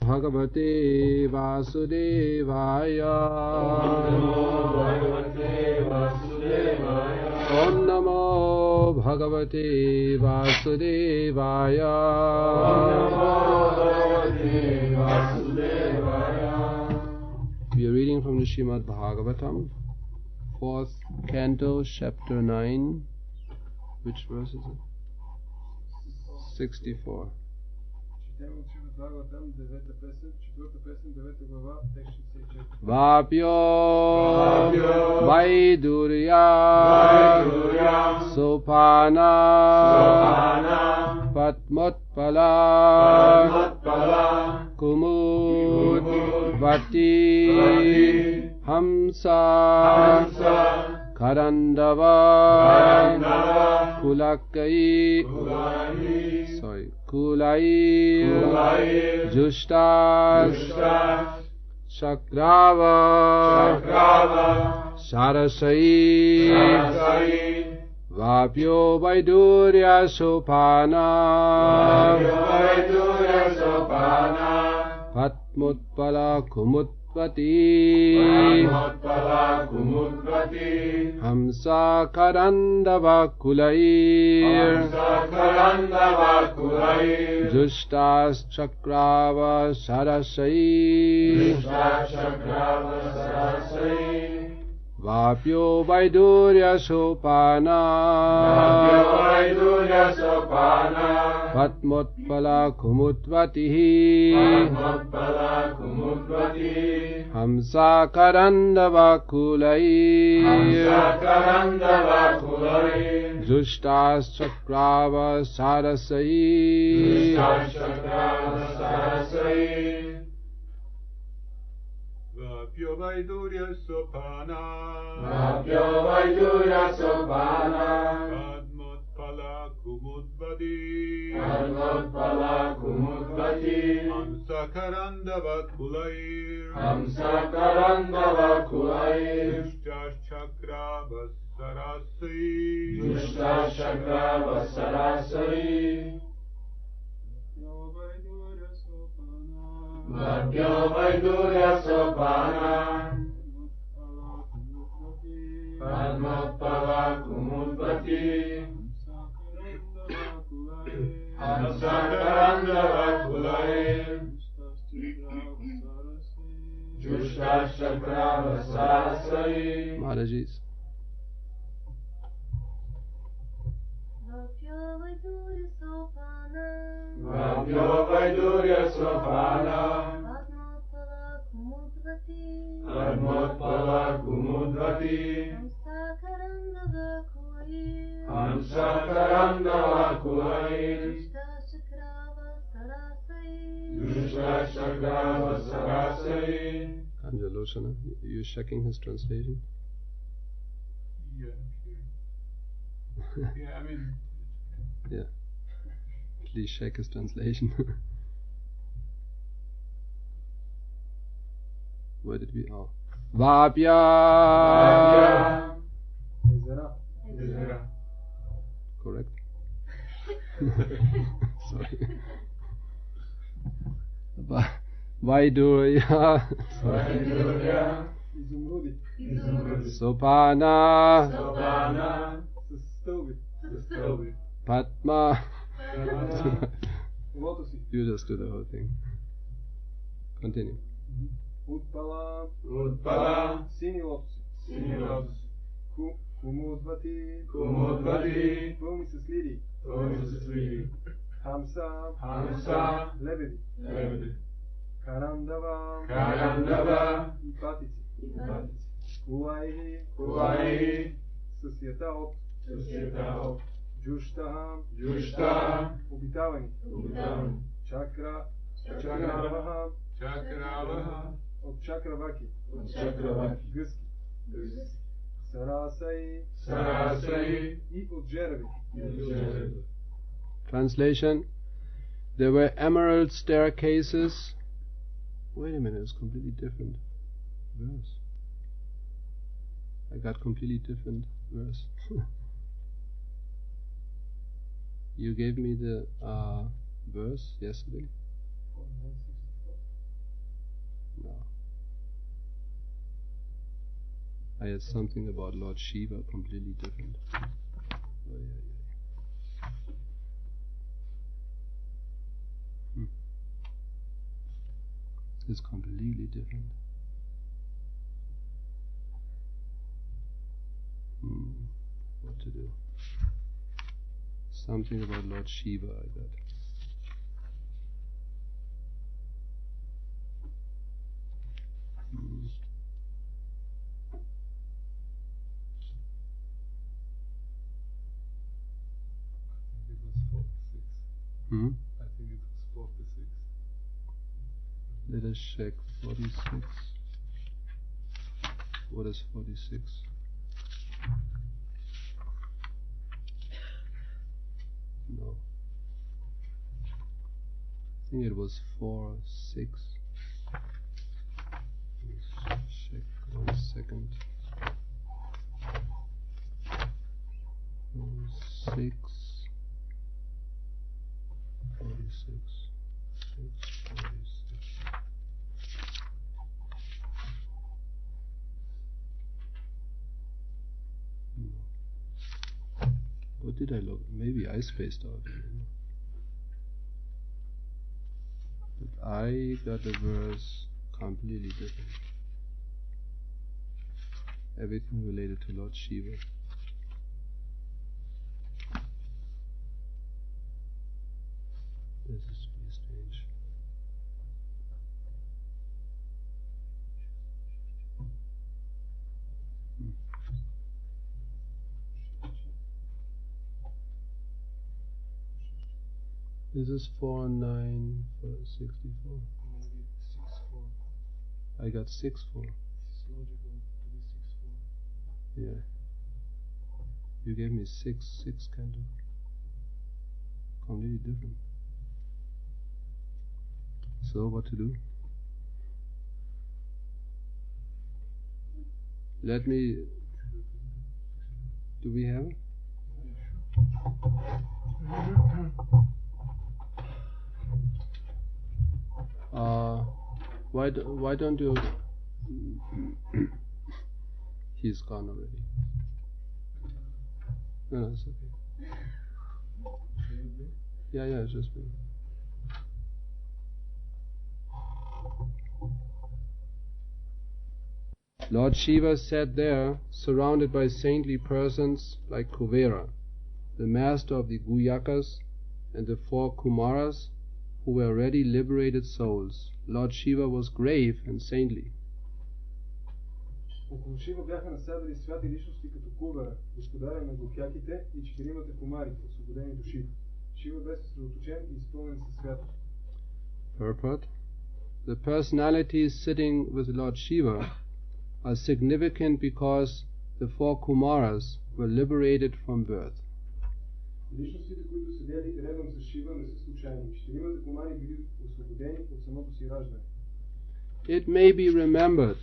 Bhagavate Vasudevaya. Om Namo Bhagavate Vasudevaya. We are reading from the Srimad Bhagavatam, 4th Canto, Chapter 9. Which verse is it? 64. Vapyo Vaidurya Sopana Patmotpala Kumud Vati Hamsa Karandava Kulai Jushtas Shakrava Sarasai Vapyo Vaidurya Sopana Patmutpala Kumutvati Hamsa Karandava Kulai Jushtas Chakrava Sarasai Vapyo Vaidurya Sopana Patmotpala Kumutvati Hamsa Karandava Kulai Jushtas Chakrava Sarasai Vapyo Vaidurya Sopana Padmotpala Kumudvadi Hamsa Karandava Kulai Jushtas Chakrava Sarasai Vapyo Vaidurya Sopana Padmotpala Kumudvati Hamsa Karandava Kulai Jushtas Chakrava Sarasai. Maharaji's. Vapyo Vaidurya Sopana Padmotpala Kumudvati Hamsa Karandava Kulai Jushtas Chakrava Sarasai. Kanjalochana, you checking his translation? Yeah, I mean. Yeah. Please check his translation. Where did we? Oh. Vapya. Correct. Sorry. Vaidurya. Sopana. Padma. You just do the whole thing. Continue. Utpala Sini lotus Kumudvati Mrs. Lily Hamsa Lebedi Karandava Ipatiti Kulai Societa Op Jushta Ubitavani Chakravaha От Чакраваки. Гъски. Sarasai и от жереви. Translation: There were emerald staircases. Wait a minute, it's completely different verse. I got completely different verse. You gave me the verse yesterday. I had something about Lord Shiva completely different. It's completely different. What to do? Something about Lord Shiva I got. I think it was 46. Let us check. 46. What is 46? No. I think it was 4, 6. Let's check 1 second. 4, 6. 46. 46. No. What did I look? Maybe I spaced out. But I got a verse completely different. Everything related to Lord Shiva. This is really strange. This is 4, 9, 64. Maybe 6-4. I got 6, 4. It's logical to be 6-4. Yeah. You gave me 6, 6 kind of. Completely different. So what to do? Let me. Do we have it? Why don't you? He's gone already. No, it's okay. Yeah, it's just me. Lord Shiva sat there, surrounded by saintly persons like Kuvera, the master of the Guyakas, and the 4 Kumaras, who were already liberated souls. Lord Shiva was grave and saintly. Около Шива бяха насядали святи личности като Кувера, господаря на Гокяките и 4 кумари, освободени души. Шива бе съсредоточен и изпълнен със святост. Purport. The personalities sitting with Lord Shiva are significant because the 4 Kumaras were liberated from birth. Личностите, които седели редом с Шива, не са случайни. 4 кумари били освободени от самото си раждане. It may be remembered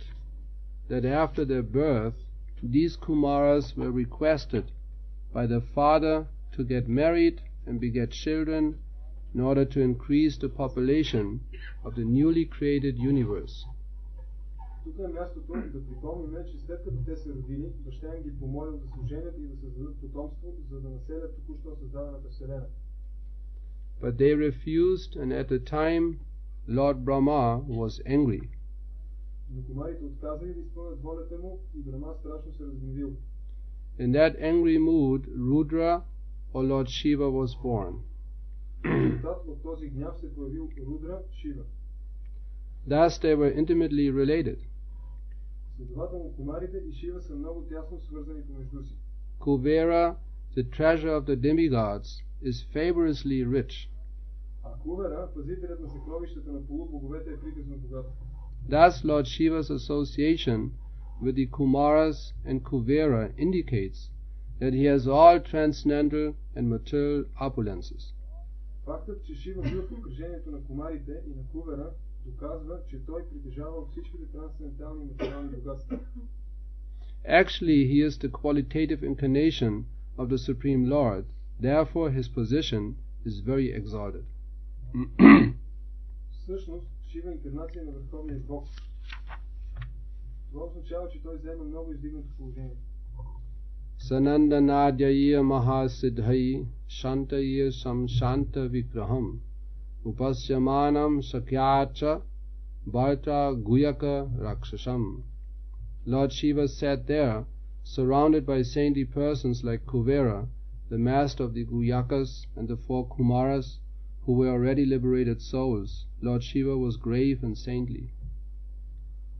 that after their birth, these Kumaras were requested by the father to get married and beget children in order to increase the population of the newly created universe. Тук е мястото да припомним, че след като те се родили, баща им ги помолил да се женят и да създадат потомство, за да населят току-що създадената вселена. But they refused, and at the time Lord Brahma was angry. Но кумарите отказали да изпълнят волята му и Брахма страшно се разгневил. In that angry mood, Rudra or Lord Shiva was born. От този гняв се появил Рудра, Шива. Thus they were intimately related. Следователно, кумарите и Шива са много тясно свързани помежду си. Kuvera, the treasure of the demigods, is fabulously rich. А Кувера, пазителят на съкровищата на полубоговете, е приказно богат. Thus Lord Shiva's association with the Kumaras and Kuvera indicates that he has all transcendental and material opulences. Фактът, че Шива бил в окръжението на кумарите и на Кувера, доказва, че той притежава всичките трансцендентални и материални богатства. Actually, he is the qualitative incarnation of the Supreme Lord. Therefore, his position is very exalted. Всъщност, Шива е инкарнация на Върховния Бог. Това означава, че той заема много издигнато положение. Sanandanadhyaya mahasiddhai shantaya samshanta vigraham upasyamanam sakyacha bharta guyaka rakshasam. Lord Shiva sat there, surrounded by saintly persons like Kuvera, the master of the Guyakas and the 4 Kumaras, who were already liberated souls. Lord Shiva was grave and saintly.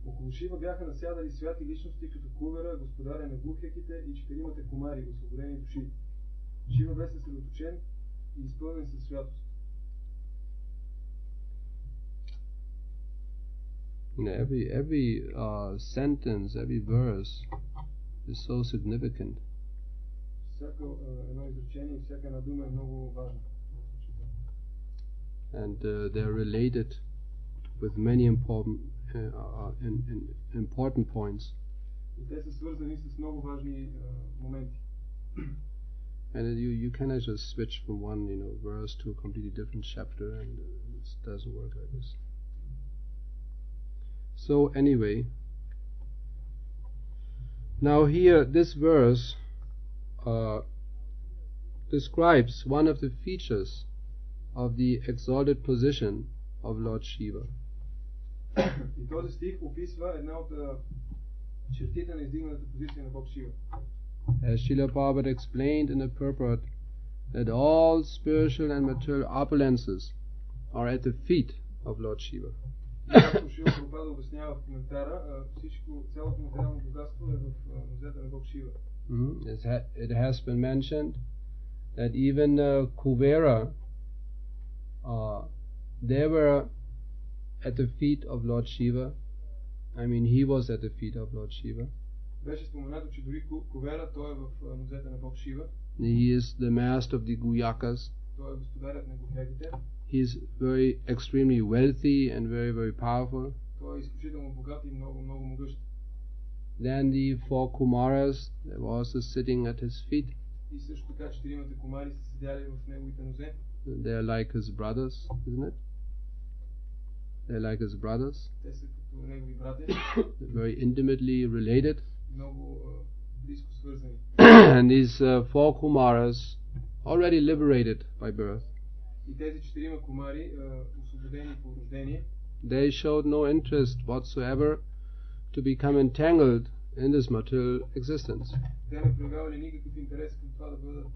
Около Шива бяха насядали святи личности като Кувера, господаря на глухеките и 4-мата кумари, освободени души. Шива бе съсредоточен и изпълнен със святост. Every sentence, every verse is so significant. Всяко едно изречение, всяка една дума е много важна. And they're related with many important points. И те са свързани с много важни моменти. And you cannot just switch from one, verse to a completely different chapter, and it doesn't work like this. So anyway, now here this verse describes one of the features of the exalted position of Lord Shiva. И този стих описва една от чертите на издигната позиция на Бог Шива. As Srila Prabhupada explained in the purport, that all spiritual and material opulences are at the feet of Lord Shiva. Както Шрила Прабхупада обяснява в коментара, цялото материално богатство е в нозете на Бог Шива. It has been mentioned that even Kuvera, they were at the feet of Lord Shiva. I mean, he was at the feet of Lord Shiva. Беше споменато, че дори Кувера, той е в нозете на Бог Шива. He is the master of the Guyakas. Той е господарят на гухеките. He is very extremely wealthy and very, very powerful. Той е изключително богат и много, много могъщ. Then the 4 Kumaras, they were also sitting at his feet. И също така 4-мата кумари са седяли в неговите нозе. They are like his brothers, isn't it? They're like his brothers. Те са като негови братя. Very intimately related. Много близко свързани. And these 4 Kumaras, already liberated by birth, И тези 4 кумари, освободени по рождение, they showed no interest whatsoever to become entangled in this material existence. те не проявявали никакъв интерес към това да бъдат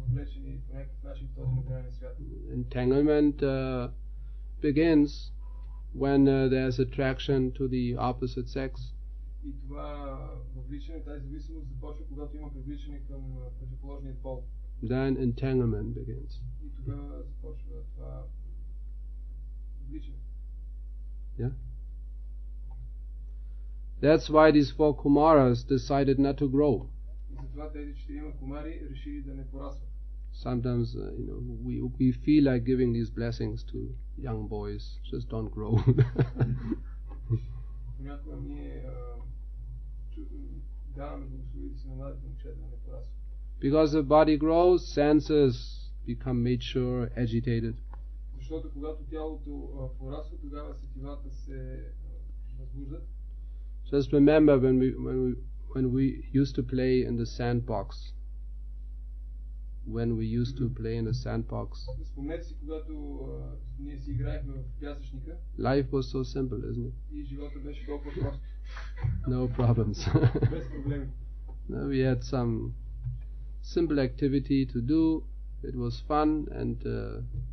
въвлечени по някакъв начин в този материален свят. Entanglement begins when there's attraction to the opposite sex. И това въвличане, тази зависимост започва, когато има привличане към противоположният пол. Then entanglement begins. И тогава започва това въвличане. Yeah? That's why these 4 Kumaras decided not to grow. И затова тези 4 кумари решили да не порастват. Sometimes, we feel like giving these blessings to young boys. Just don't grow. Понякога ние даваме благословите си на младите момчета да не порастват. Because the body grows, senses become mature, agitated. Защото когато тялото пораства, тогава сетивата се възбуждат. Just remember when we used to play in the sandbox. When we used to play in the sandbox. Спомнете си, когато ние си играехме в пясъчника. Life was so simple, isn't it? И живота беше толкова прост. No problems. Без проблеми. We had some simple activity to do. It was fun, and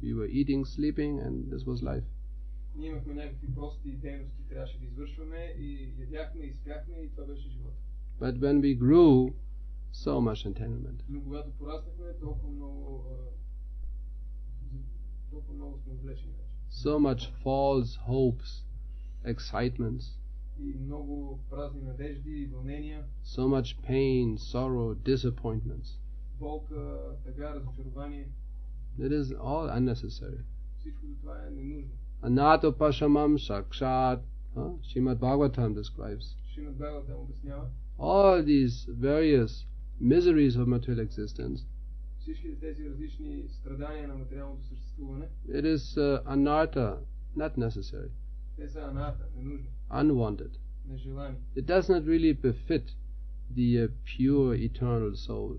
we were eating, sleeping, and this was life. Ние имахме някакви прости дейности, трябваше да извършваме и ядяхме и спяхме и това беше живота. But when we grew, so much entanglement. Но когато пораснахме, толкова много сме влечени вече. So much false hopes, excitements. И много празни надежди и вълнения. So much pain, sorrow, disappointments. Болка, тъга, разочарование. It is all unnecessary. Всичко това е ненужно. Anato pashamam sakshat, Srimad Bhagavatam describes. Srimad Bhagavatam обяснява. All these various miseries of material existence. Всички тези различни страдания на материалното съществуване. It is anartha, not necessary. Те са анарта, ненужни. Unwanted. нежелани. It does not really befit the pure eternal soul.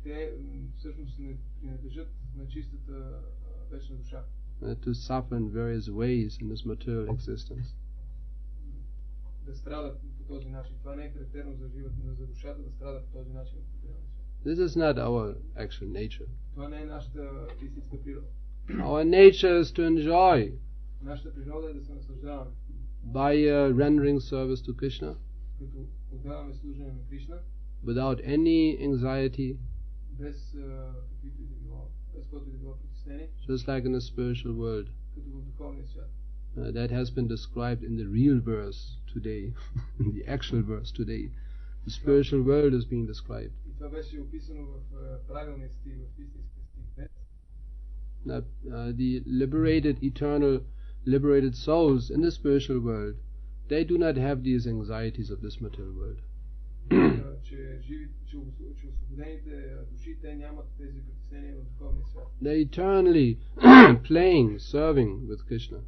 Те всъщност не принадлежат на чистата вечна душа. To suffer in various ways in this material existence. Да страдат по този начин. Това не е характерно за живота, за душата да страда по този начин. This is not our actual nature. Това не е нашата истинска природа. Our nature is to enjoy Нашата природа е да се наслаждаваме. by rendering service to Krishna Като отдаваме служение на Кришна, without any anxiety, без каквито и да било, без каквото и да било притеснение, just like in the spiritual world. като в духовния свят. That has been described in the real verse today, in the actual verse today. The spiritual world is being described. И това беше описано в правилния стих, в истинския стих днес. The liberated, eternal, liberated souls in the spiritual world, they do not have these anxieties of this material world. Че освободените души, те нямат тези притеснения в духовния свят. They're eternally playing, serving with Krishna.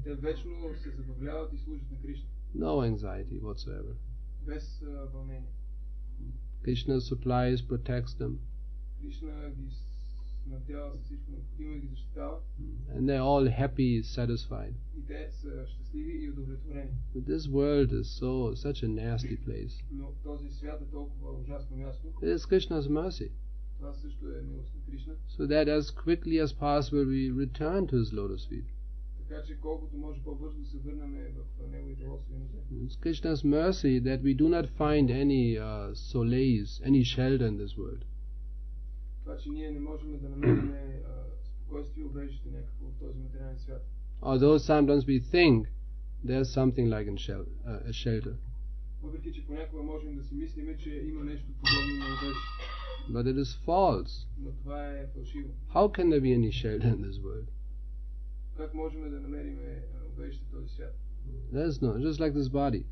Те вечно се забавляват и служат на Кришна. No anxiety whatsoever. Без вълнение. Krishna supplies, protects them. Кришна ги снабдява с всичко необходимо и ги защитава. And they're all happy, satisfied. И те са щастливи и удовлетворени. But this world is such a nasty place. Но този свят е толкова ужасно място. It is Krishna's mercy. Това също е милост на Кришна. So that as quickly as possible we return to his lotus feet. Така че колкото може по-бързо да се върнем в неговите лотосови нозе. It's Krishna's mercy that we do not find any solace, any shelter in this world. Това, че ние не можем да намерим спокойствие и убежище някакво в този материален свят. Although sometimes we think there's something like a shelter. Въпреки че понякога можем да си мислим, че има нещо подобно на убежище. But it is false. Но това е фалшиво. How can there be any shelter in this world? Как можем да намерим убежище в този свят? There's no, just like this body.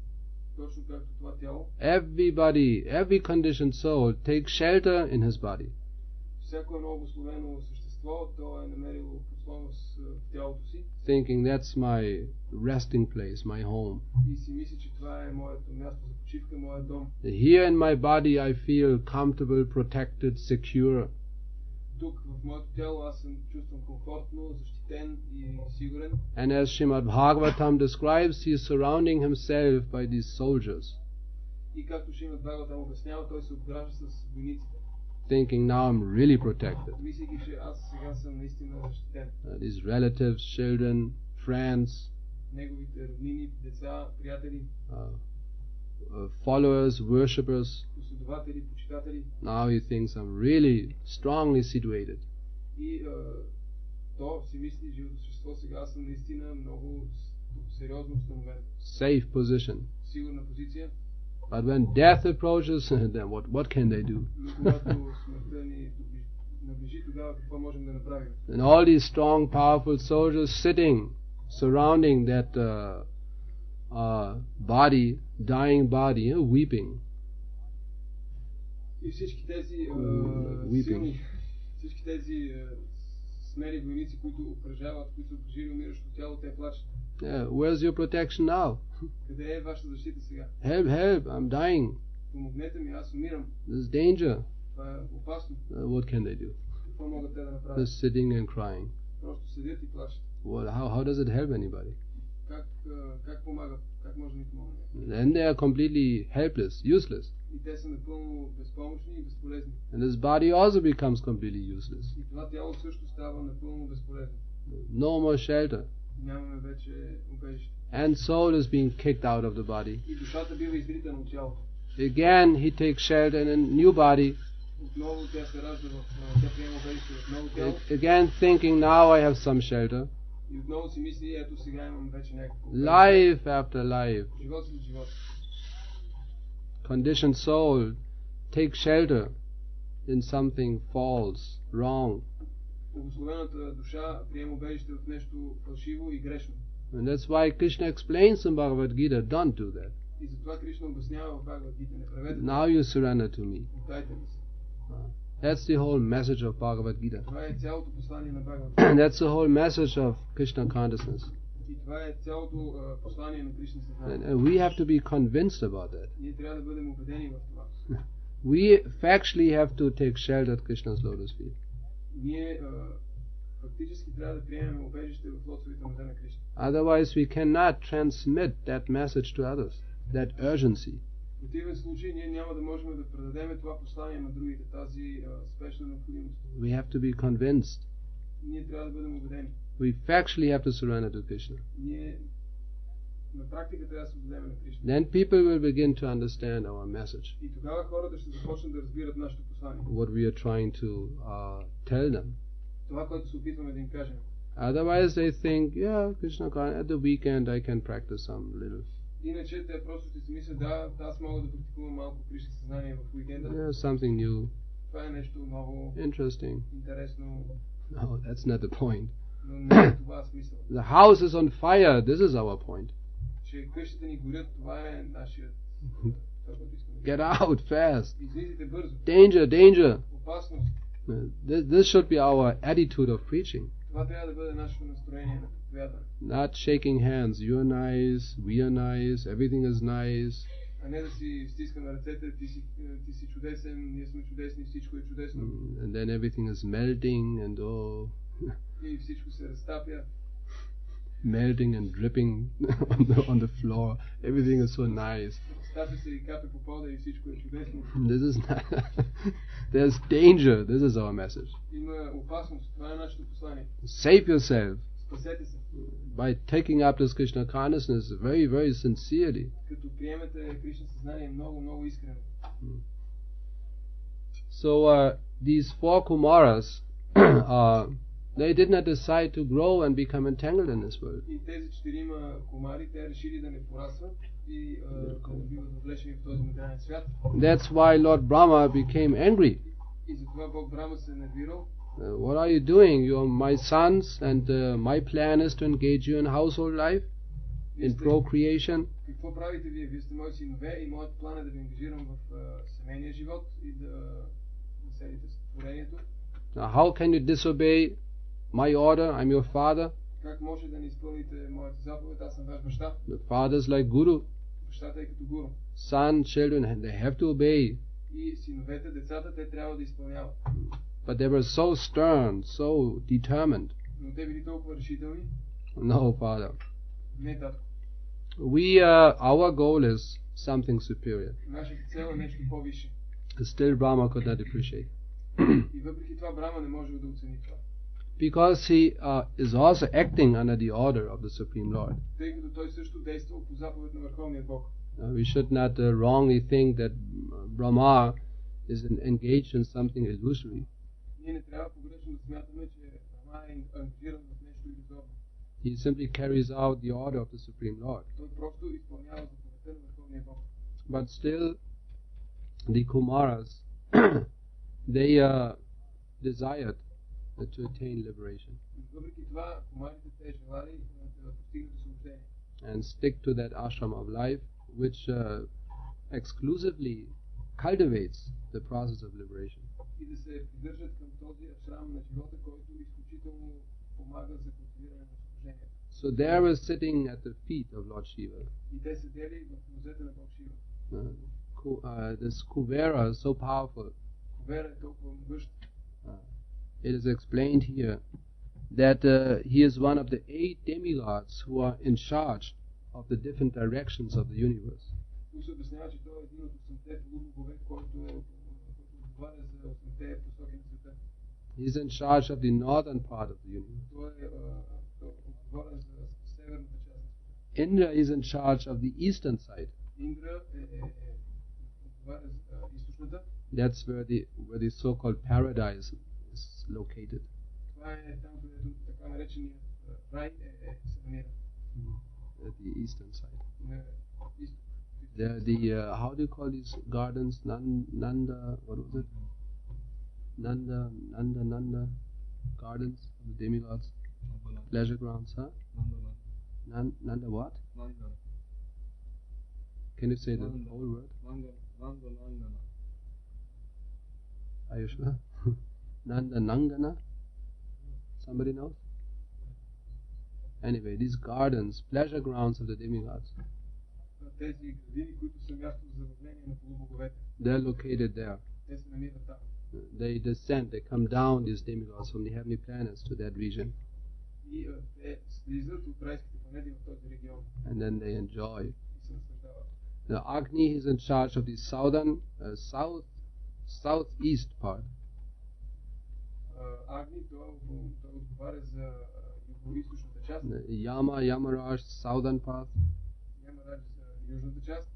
Точно както това тяло. Every conditioned soul takes shelter in his body. Всяко едно благословено същество, то е намерило подслонност в тялото си. Thinking that's my resting place, my home. И си мисли, че това е моето място за почивка, моят дом. Here in my body I feel comfortable, protected, secure. Тук в моето тяло аз се чувствам комфортно, защитен и сигурен. And as Srimad Bhagavatam describes, he is surrounding himself by these soldiers. И както Шримад Бхагаватам обяснява, той се обгражда с войниците. Thinking now I'm really protected. Мислейки, че аз сега съм наистина защитен. These relatives, children, friends, неговите роднини, деца, приятели, followers, worshippers. последователи, почитатели. Now he thinks I'm really strongly situated. И то си мисли, живото същество, сега аз съм наистина много сериозно установен. Safe position. Сигурна позиция. But when death approaches, then what can they do? Но когато смъртта ни наближи, тогава какво можем да направим? And all these strong, powerful soldiers sitting, surrounding that body, dying body, weeping. И всички тези Weeping. всички тези смели войници, които окръжават, които са окружили умиращо тяло, те плачат. Yeah, where's your protection now? Къде е вашата защита сега? Help, I'm dying. Помогнете ми, аз умирам. There's danger. Това е опасно. What can they do? Какво могат те да направят? Just sitting and crying. Просто седят и плачат. How does it help anybody? Как помагат? Как може да ни помогне? Then they are completely helpless, useless. И те са напълно безпомощни и безполезни. And this body also becomes completely useless. И това тяло също става напълно безполезно. No more shelter. Нямаме вече убежище. And soul is being kicked out of the body. И душата бива изритана от тялото. Again he takes shelter in a new body. Отново тя се ражда тя приема убежище в ново тяло. Again thinking now I have some shelter. И отново си мисли, ето сега имам вече някакво убежище. Life after life. Живот след живот. Conditioned soul takes shelter in something false, wrong. Благословената душа приема убежище в нещо фалшиво и грешно. And that's why Krishna explains in Bhagavad Gita, don't do that. И затова Кришна обяснява в Бхагавад Гита, не правете. Now you surrender to me. Отдайте ми се. That's the whole message of Bhagavad Gita. Това е цялото послание на Бхагавад. That's the whole message of Krishna consciousness. И това е цялото послание на Кришна съзнание. And we have to be convinced about that. Ние трябва да бъдем убедени в това. We factually have to take shelter at Krishna's lotus feet. Ние фактически трябва да приемем убежище в лотосовите нога на Кришна. Otherwise we cannot transmit that message to others, that urgency. В противен случай ние няма да можем да предадем това послание на другите, тази спешна необходимост. We have to be convinced. Ние трябва да бъдем убедени. We factually have to surrender to Krishna. Ние на практика трябва да се отдадем на Кришна. Then people will begin to understand our message, И тогава хората ще започнат да разбират нашето послание. what we are trying to tell them. Това, което се опитваме да им кажем. Otherwise they think, yeah, Krishna, at the weekend I can practice some little. Иначе те просто ще си мислят, да, аз мога да практикувам малко Кришна съзнание в уикенда. Yeah, something new, Това е нещо ново, interesting. интересно, No, that's not the point. но не е това смисъл. The house is on fire. This is our point. Че къщите ни горят, това е нашият. Това, което искаме. Get out fast. Излизайте бързо. Danger, danger. Опасност. This should be our attitude of preaching. Това трябва да бъде нашето настроение на проповядване. Not shaking hands. You're nice, we are nice, everything is nice. А не да си стискаме ръцете, ти си чудесен, ние сме чудесни, всичко е чудесно. And then everything is melting and oh, И всичко се разтапя. melting and dripping on the floor. Everything is so nice. Разтапя се и капе по пода и всичко е чудесно. This is not. There's danger. This is our message. Има опасност, това е нашето послание. Save yourself Спасете се. by taking up this Krishna consciousness very, very sincerely. Като приемете Кришна съзнание много, много искрено. So these four Kumaras, they did not decide to grow and become entangled in this world. И тези четирима кумари, те решили да не порасват и да не биват въвлечени в този материален свят. That's why Lord Brahma became angry. И затова Бог Брама се нервирал. What are you doing? You are my sons, and my plan is to engage you in household life, in procreation. Какво правите вие? Вие сте мои синове и моят план е да ви ангажирам в семейния живот и да населите творението. Now, how can you disobey my order? I'm your father. Как може да не изпълните моята заповед? Аз съм ваш баща. The father is like Guru. Бащата е като гуру. Son, children, they have to obey. И синовете, децата, те трябва да изпълняват. But they were so stern, so determined. Но те били толкова решителни. No, father. Не, татко. Our goal is something superior. Нашата цел е нещо по-висше. Still Brahma could not appreciate. И въпреки това Брама не може да оцени това. Because he is also acting under the order of the Supreme Lord. Тъй като той също действа по заповед на Върховния Бог. We should not wrongly think that Brahma is engaged in something illusory. Ние не трябва погрешно да смятаме, че Брама е ангажиран в нещо илюзорно. He simply carries out the order of the Supreme Lord. Той просто изпълнява заповедта на Върховния Бог. But still, the Kumaras, they desired to attain liberation Въпреки това, кумарите те желали да постигнат освобождение. and stick to that ashram of life, which exclusively cultivates the process of liberation. И да се придържат към този ашрам на живота, който изключително помага за култивиране на освобождението. So they were sitting at the feet of Lord Shiva. И те седели в нозете на Бог Шива. This Kuvera is so powerful. Кувера е толкова могъщ. It is explained here that he is one of the 8 demigods who are in charge of the different directions of the universe. Тук се обяснява, че той е един от 8-те полубогове, който отговаря за 8-те посоки на света. He is in charge of the northern part of the universe. Той отговаря за северната част на света. Indra is in charge of the eastern side. Индра отговаря за източната. That's where the so-called paradise is located. Това е там, където така нареченият рай се намира. At the eastern side. На изток. The how do you call these gardens? Nanda, what was it? Nanda gardens of the demigods, pleasure grounds, huh? Nanda what? Can you say the whole word? Are you sure? Nanda Nangana? Somebody knows? Anyway, these gardens, pleasure grounds of the demigods, Тези градини, които са място за забавление на полубоговете, they're located there. те се намират там. They descend, they come down, these demigods, from the heavenly planets to that region. И те слизат от райските планети в този регион And then they enjoy. и се наслаждават. The Agni is in charge of the southern, southeast part. Агни, той отговаря за юго-источната част, Yamaraj, southern part. Ямарадж за южната част,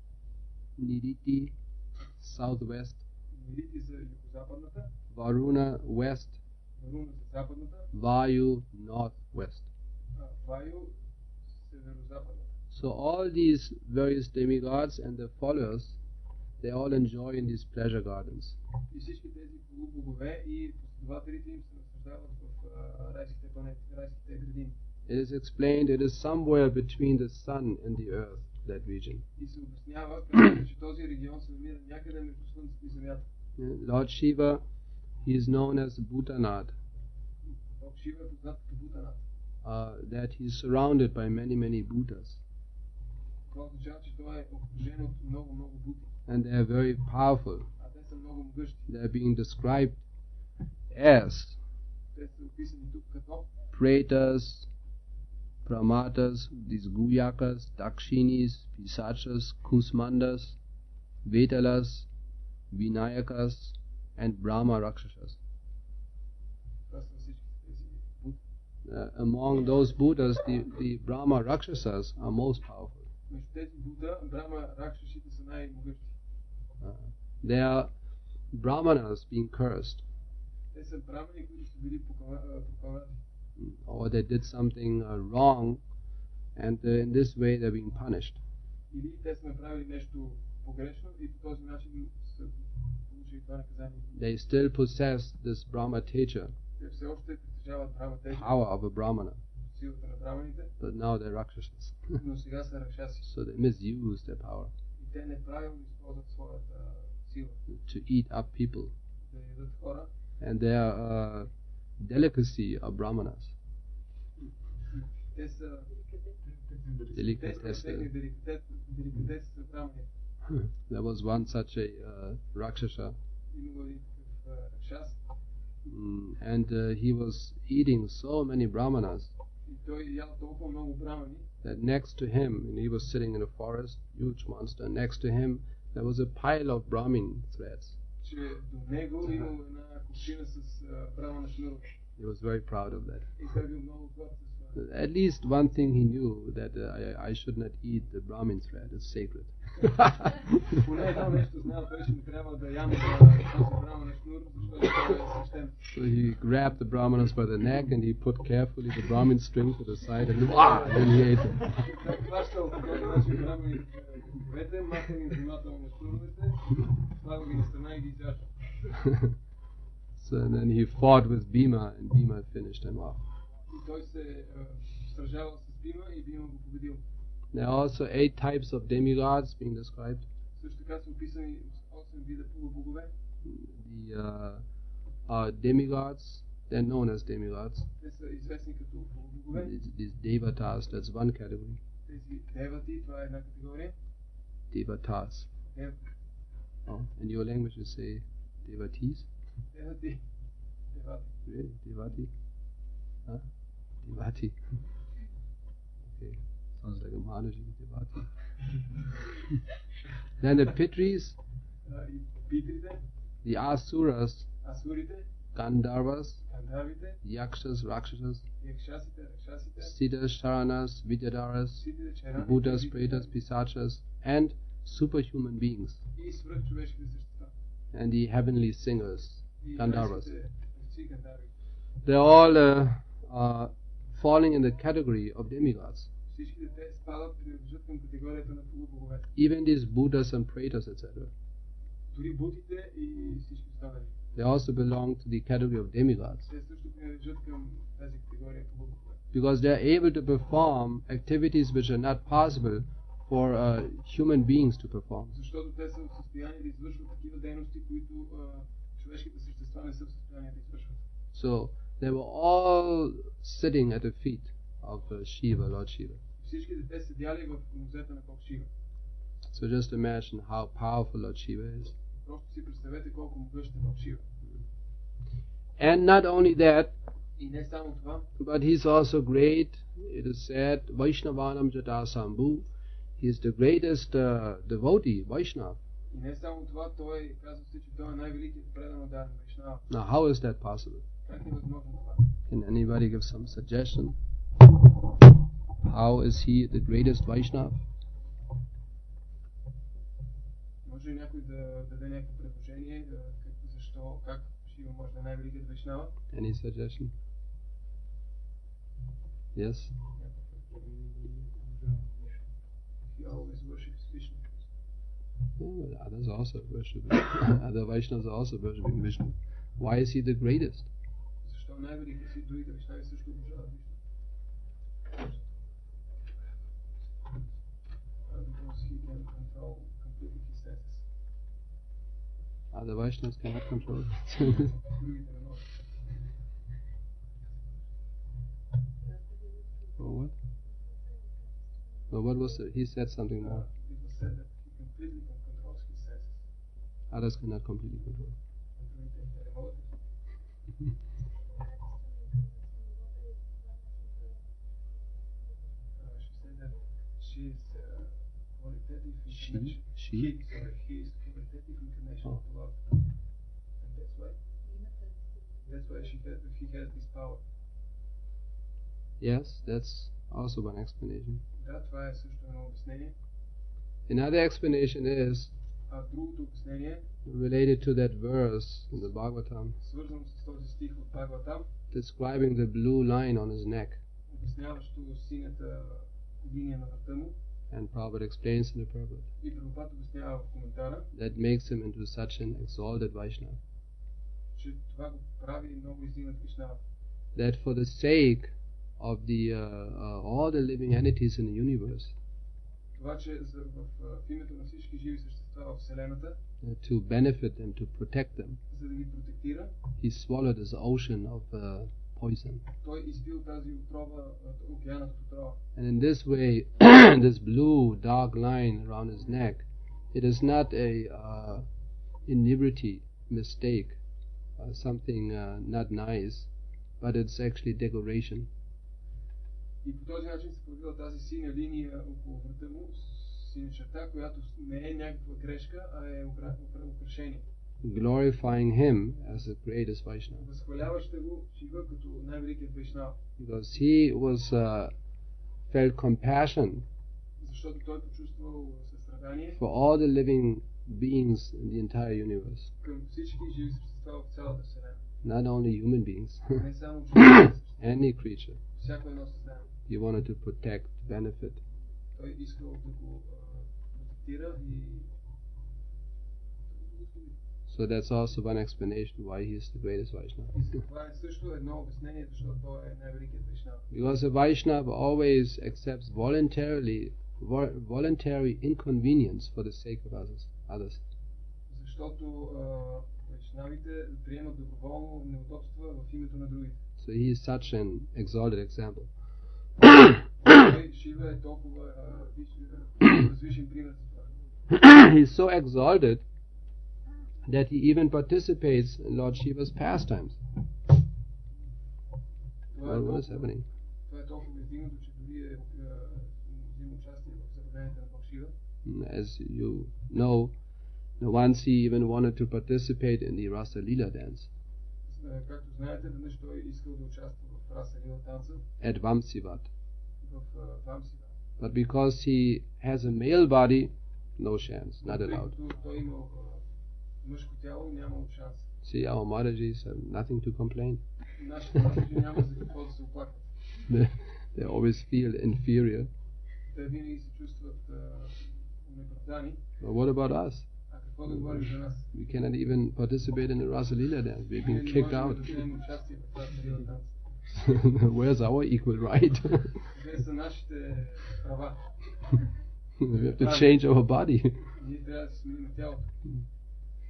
Niriti, southwest. Нирити за югозападната, Varuna, west. Варуна за западната, Vayu, northwest. Ваю северо-западната. So all these various demigods and their followers, they all enjoy in these pleasure gardens. И всички тези полубогове и последователите им се наслаждават в райските планети, райските градини. It is explained it is somewhere between the sun and the earth, that region. И се обяснява, че този регион се намира някъде между Слънцето и Земята. Lord Shiva, he is known as Bhutanad, Бог Шива е познат като Бутанат. that he is surrounded by many Buddhas. Това означава, че той е окружен от много бути. And they are very powerful. А те са много могъщи. They are being described as Те са описани тук като Pretas, Pramatas, these Guyakas, Dakshinis, Pisachas, Kusmandas, Vetalas, Vinayakas, and Brahma Rakshasas. това са всички тези бути. Among those Buddhas, the Brahma Rakshasas are most powerful. Между тези Буда, Брама Ракшашите са най-могъщи. They are Brahmanas being cursed, Те са брамани, които са били прокълнати. or they did something wrong, and in this way they're being punished. Или те са направили нещо погрешно и по този начин са получили това наказание. They still possess this Brahma Teja, Те все още притежават Брама Теджа, power of a Brahmana, силата на браманите, but now they're Rakshasas. но сега са ракшаси. So they misuse their power И те неправилно използват своята сила to eat up people. да ядат хора. And their delicacy are Brahmanas. Те са Delicatesse. техни деликатеси са брамани. There was one such a Rakshasa, Имало един такъв ракшас and he was eating so many Brahmanas и той ял толкова много брамани, that next to him, and he was sitting in a forest, huge monster, next to him there was a pile of Brahmin threads. че до него имало една кувшина с брамана шнурове. He was very proud of that. И той бил много горд с това. At least one thing he knew, that I should not eat the Brahmin thread, it's sacred. Поне едно нещо знал, той ще не трябва да ям този брамана шнур, защото той е свещен. So he grabbed the Brahmanas by the neck and he put carefully the Brahmin string to the side and then he ate them. Той хващал по този начин брамани ковете, махал им внимателно на шнуровете, слагал ги на страна и ги изяждал. So then he fought with Bhima and Bhima finished him off. И той се сражавал с Бима и Бима го победил. There are also 8 types of demigods being described. Също така са описани 8 вида полубогове. The demigods, they're known as demigods. Те са известни като полубогове. These devatas, that's one category. Тези девати, това е една категория. Devatas. Oh, in your language you say devatees? Девати. Девати. Really? Devati? Huh? Devati. Okay. Sounds like a Maharaji, Devati. Then the Pitris, И Питрите, the Asuras, Асурите, Gandharvas, Гандхарвите, Yakshas, Rakshasas, Якшасите, Ракшасите, Siddhas, Sharanas, Vidyadharas, Ситите, Чарани, Buddhas, Pretas, Pisachas, and superhuman beings, и свръхчовешките същества. and the heavenly singers, И Gandharvas. райските певци, Гандхарви. They're all falling in the category of demigods. Всичките те спадат и принадлежат към категорията на полубоговете. Even these Buddhas and Pretas, etc. Дори будите и всички останали. They also belong to the category of demigods. Те също принадлежат към тази категория полубогове. Because they're able to perform activities which are not possible for human beings to perform. Защото те са в състояние да извършват такива дейности, които човешките същества не са в състояние да извършват. So they were all sitting at the feet of Shiva, Lord Shiva. Всичките те седяли в нозете на Бог Шива. So just imagine how powerful Lord Shiva is. Просто си представете колко могъщ е Бог Шива. And not only that, И не само това, but he's also great. It is said, Vaishnavanam Jata Sambhu. He is the greatest devotee, Vaishnav. и не само това, той казва се, че той е най-великият предан ударен Вайшнава. Now, how is that possible? Как е възможно това? Can anybody give some suggestion? How is he the greatest Vaishnav? Може ли някой да даде някакво предложение, защо, как Шива може да е най-великият Вайшнава? Any suggestion? Yes? He always worships Vishnu. Yeah, but others also worship other Vaishnavas are also worshipping Vishnu. Why is he the greatest? Защо най-великият си другите Вайшнави също обожават Вишну? Because he can control completely his senses. Other Vaishnavas cannot control. Другите не могат. Or what? No, what was it? He said something more. It was said that he completely controls his senses. Others cannot completely control. Другите не могат. She said that she is qualitative incarnation. She? He is qualitative incarnation of love, and that's why he has this power. Yes, that's also one explanation. Да, това е също едно обяснение. Another explanation is А другото обяснение, related to that verse in the Bhagavatam, свързано с този стих от Бхагаватам, describing the blue line on his neck. обясняващо синята линия на врата му. And Prabhupada explains in the Prabhupada И Прабхупад обяснява в коментара, that makes him into such an exalted Vaishnava. че това го прави много издигнат Вишнава. That for the sake of all the living entities in the universe, Това, че в името на всички живи същества в Вселената, to benefit them, to protect them, за да ги протектира, he swallowed this ocean of poison. той изпил тази отрова, океанът от отрова. And in this way, this blue dark line around his neck, it is not a inebriety mistake, something not nice, but it's actually decoration. И по този начин се появила тази синя линия около врата му, синя черта, която не е някаква грешка, а е украшение. Glorifying him as the greatest Vaishnava. Възхваляваща го Шива като най-великият Вайшнава. Because he was felt compassion Защото той почувствал състрадание for all the living beings in the entire universe, към всички живи същества в цялата Вселена. not only human beings, Не само човешки същества, any creature. всяко едно създание. He wanted to protect, benefit. Той искал да го протектира и So that's also one explanation why he is the greatest Vaishnava. това е също едно обяснение, защото той е най-великият Вайшнава. Because a Vaishnava always accepts voluntary inconvenience for the sake of others. Защото вайшнавите приемат доброволно неудобства в името на другите. So he is such an exalted example. Той Шива е толкова възвишен пример за това. He is so exalted that he even participates in Lord Shiva's pastimes. What is happening? Това е толкова издигнато, че дори взима участие в забавленията на Бог Шива. As you know, once he even wanted to participate in the Rasa Leela dance Както знаете, веднъж той искал да участва в Раса Лила танца at Vamsivat. в Вамсива. But because he has a male body, no chance, not allowed. Тъй като той имал мъжко тяло, нямал шанс. See, our Maharajas have nothing to complain. Нашите мъжи няма за какво да се оплакват. They always feel inferior. Те винаги се чувстват унеправдани. But what about us? А какво да говорим за нас? We cannot even participate in the Rasa Leela dance. We've been kicked out. Да вземем участие в Раса Лила танца. Where's our equal right? Къде са нашите права? We have to change our body. Ние трябва да си сменим тялото.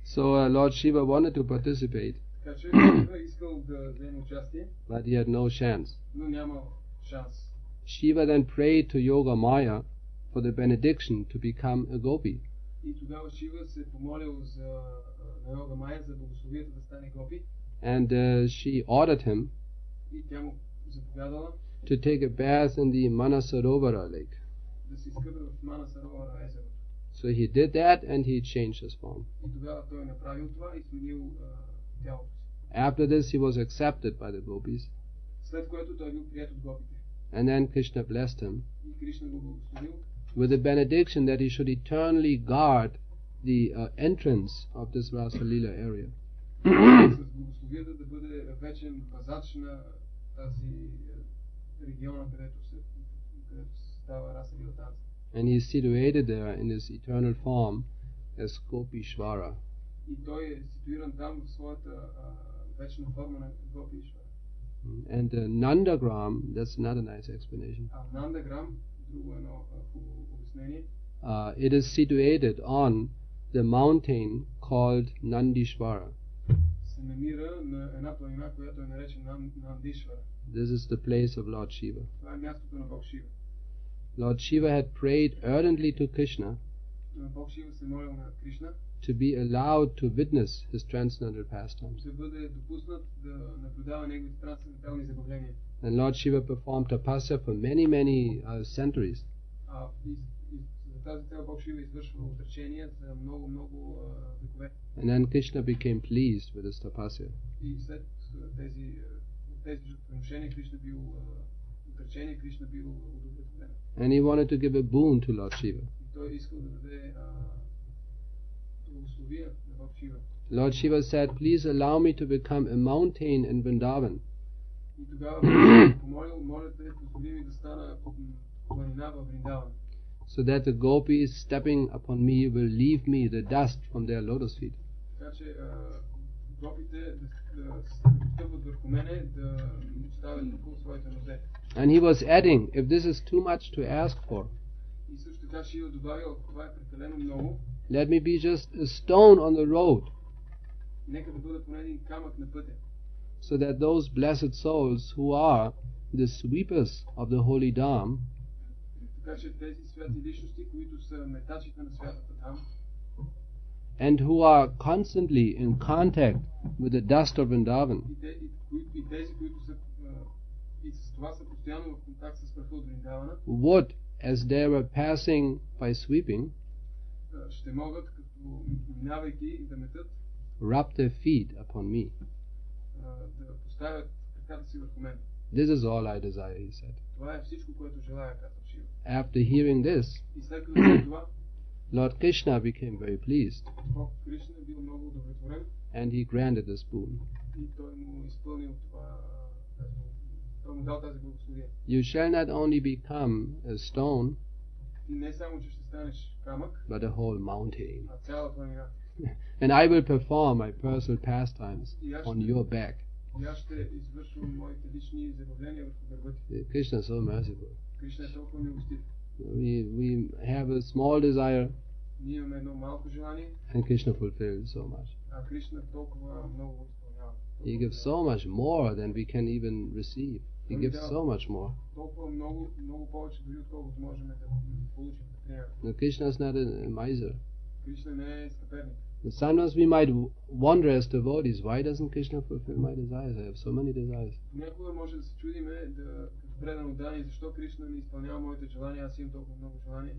So Lord Shiva wanted to participate, Така че Шива искал да вземе участие, but he had no chance. но нямал шанс. Shiva then prayed to Yoga Maya for the benediction to become a gopi. И тогава Шива се помолил на Йога Майя за благословието да стане гопи. And she ordered him И тя му заповядала to take a bath in the Manasarovara lake. да се изкъпе в Манасаровара езерото. So he did that and he changed his form. И тогава той направил това и сменил тялото си. After this he was accepted by the gopis. След което той бил приет от гопите. And then Krishna blessed him И Кришна го благословил with the benediction that he should eternally guard the entrance of this Rasa Leela area. с благословията да бъде вечен пазач на тази региона, където става Раса Лила танца. And he is situated there in his eternal form as Gopishvara. И той е ситуиран там в своята вечна форма на Гопишвара. And Nandagram, that's another nice explanation. А Нандаграм, друго едно хубаво обяснение, It is situated on the mountain called Nandishvara. се намира на една планина, която е наречена Нандишвара. This is the place of Lord Shiva. Това е мястото на Бог Шива. Lord Shiva had prayed ardently to Krishna Бог Шива се молил на Кришна to be allowed to witness his transcendental pastimes. да бъде допуснат да наблюдава неговите трансцендентални забавления. And Lord Shiva performed tapasya for many centuries. И за тази цел Бог Шива извършва отречения за много векове. And then Krishna became pleased with his tapasya. И след тези жертвоприношения Кришна бил отречение, Кришна бил удовлетворен. And he wanted to give a boon to Lord Shiva. И той искал да даде благословия на Бог Шива. Lord Shiva said, please allow me to become a mountain in Vrindavan. И тогава помолил, моля те, позволи ми да стана планина във Вриндаван. So that the gopis stepping upon me will leave me the dust from their lotus feet. Така че гопите да стъпват върху мене, да оставят около своите нозе. And he was adding, if this is too much to ask for, И също така Шива добавил, ако това е прекалено много, let me be just a stone on the road, нека да бъда поне един камък на пътя. so that those blessed souls who are the sweepers of the holy Dham Така че тези святи личности, които са метачите на святата там, and who are constantly in contact with the dust of Vrindavan и тези, които са и с това са постоянно в контакт с праха от Вриндавана, would, as they were passing by sweeping, ще могат, като минавайки да метат, rub their feet upon me. да поставят краката си върху мен. This is all I desire, he said. Това е всичко, което желая, казва Шива. After hearing this, И след като чуе това, Lord Krishna became very pleased, Бог Кришна е бил много удовлетворен and he granted this boon. и той му изпълнил това, той му дал тази благословие. You shall not only become a stone, Ти не само, че ще станеш камък, but a whole mountain. а цяла планина. And I will perform my personal pastimes on your back. И аз ще извършвам моите лични забавления върху гърба ти. Krishna is so merciful. Кришна е толкова милостив. We have a small desire, Ние имаме едно малко желание, and Krishna fulfills so much. а Кришна толкова много го изпълнява. He gives so much more than we can even receive. He gives so much more. Толкова много повече, дори отколкото можем да получим, да приемем. Now, Krishna is not a miser. Кришна не е скъперник. Sometimes we might wonder as devotees, why doesn't Krishna fulfill my desires? I have so many desires. Някога може да се чудиме, като предан отдание, защо Кришна не изпълнява моите желания, аз имам толкова много желания.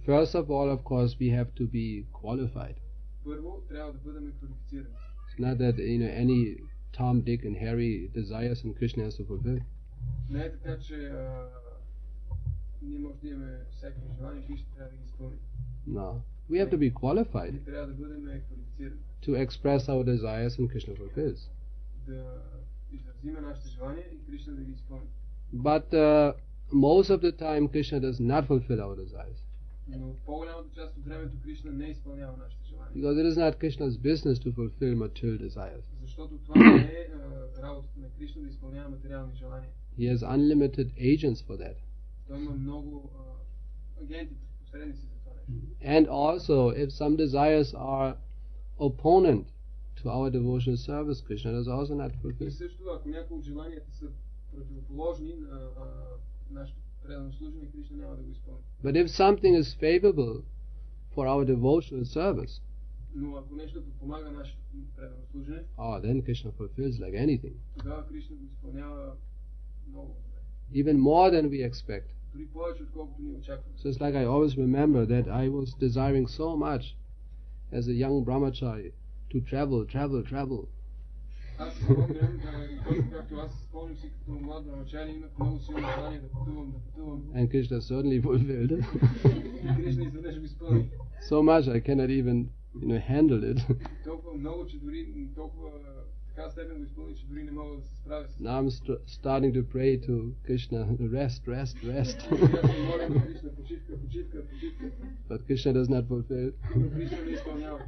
First of all, of course, we have to be qualified. Първо, трябва да бъдем квалифицирани. It's not that any Tom, Dick and Harry desires and Krishna has to fulfill. Не е така, че ние може да имаме всякакви желания, Кришна трябва да ги изпълни. No. We have to be qualified Ние трябва да бъдем квалифицирани. to express our desires and Krishna fulfills. Да изразиме нашите желания и Кришна да ги изпълни. But most of the time Krishna does not fulfill our desires. Но по-голямата част от времето Кришна не изпълнява нашите желания. Because it is not Krishna's business to fulfill material desires. Защото това не е работата на Кришна да изпълнява материални желания. He has unlimited agents for that. Той има много агенти, посредници за това нещо. And also, if some desires are opponent to our devotional service, Krishna does also not И fulfill. също, ако някои от желанията са противоположни на нашето предано служение, Кришна няма да го изпълни. But if something is favorable for our devotional service, Но ако нещо подпомага нашето предано служение, then Krishna fulfills like anything. тогава Кришна го изпълнява много добре. Even more than we expect. Дори повече, отколкото ние очакваме. So it's like I always remember that I was desiring so much as a young brahmachari to travel. Аз спомням, както аз спомням си като млад брамачари, имах много силно желание да пътувам. And Krishna certainly fulfilled it. И Кришна изведнъж го изпълни. So much I cannot even handle it. Толкова много, че дори толкова така степен го изпълни, че дори не мога да се справя с. Now I'm starting to pray to Krishna, rest. But Krishna does not fulfill. Кришна не изпълнява.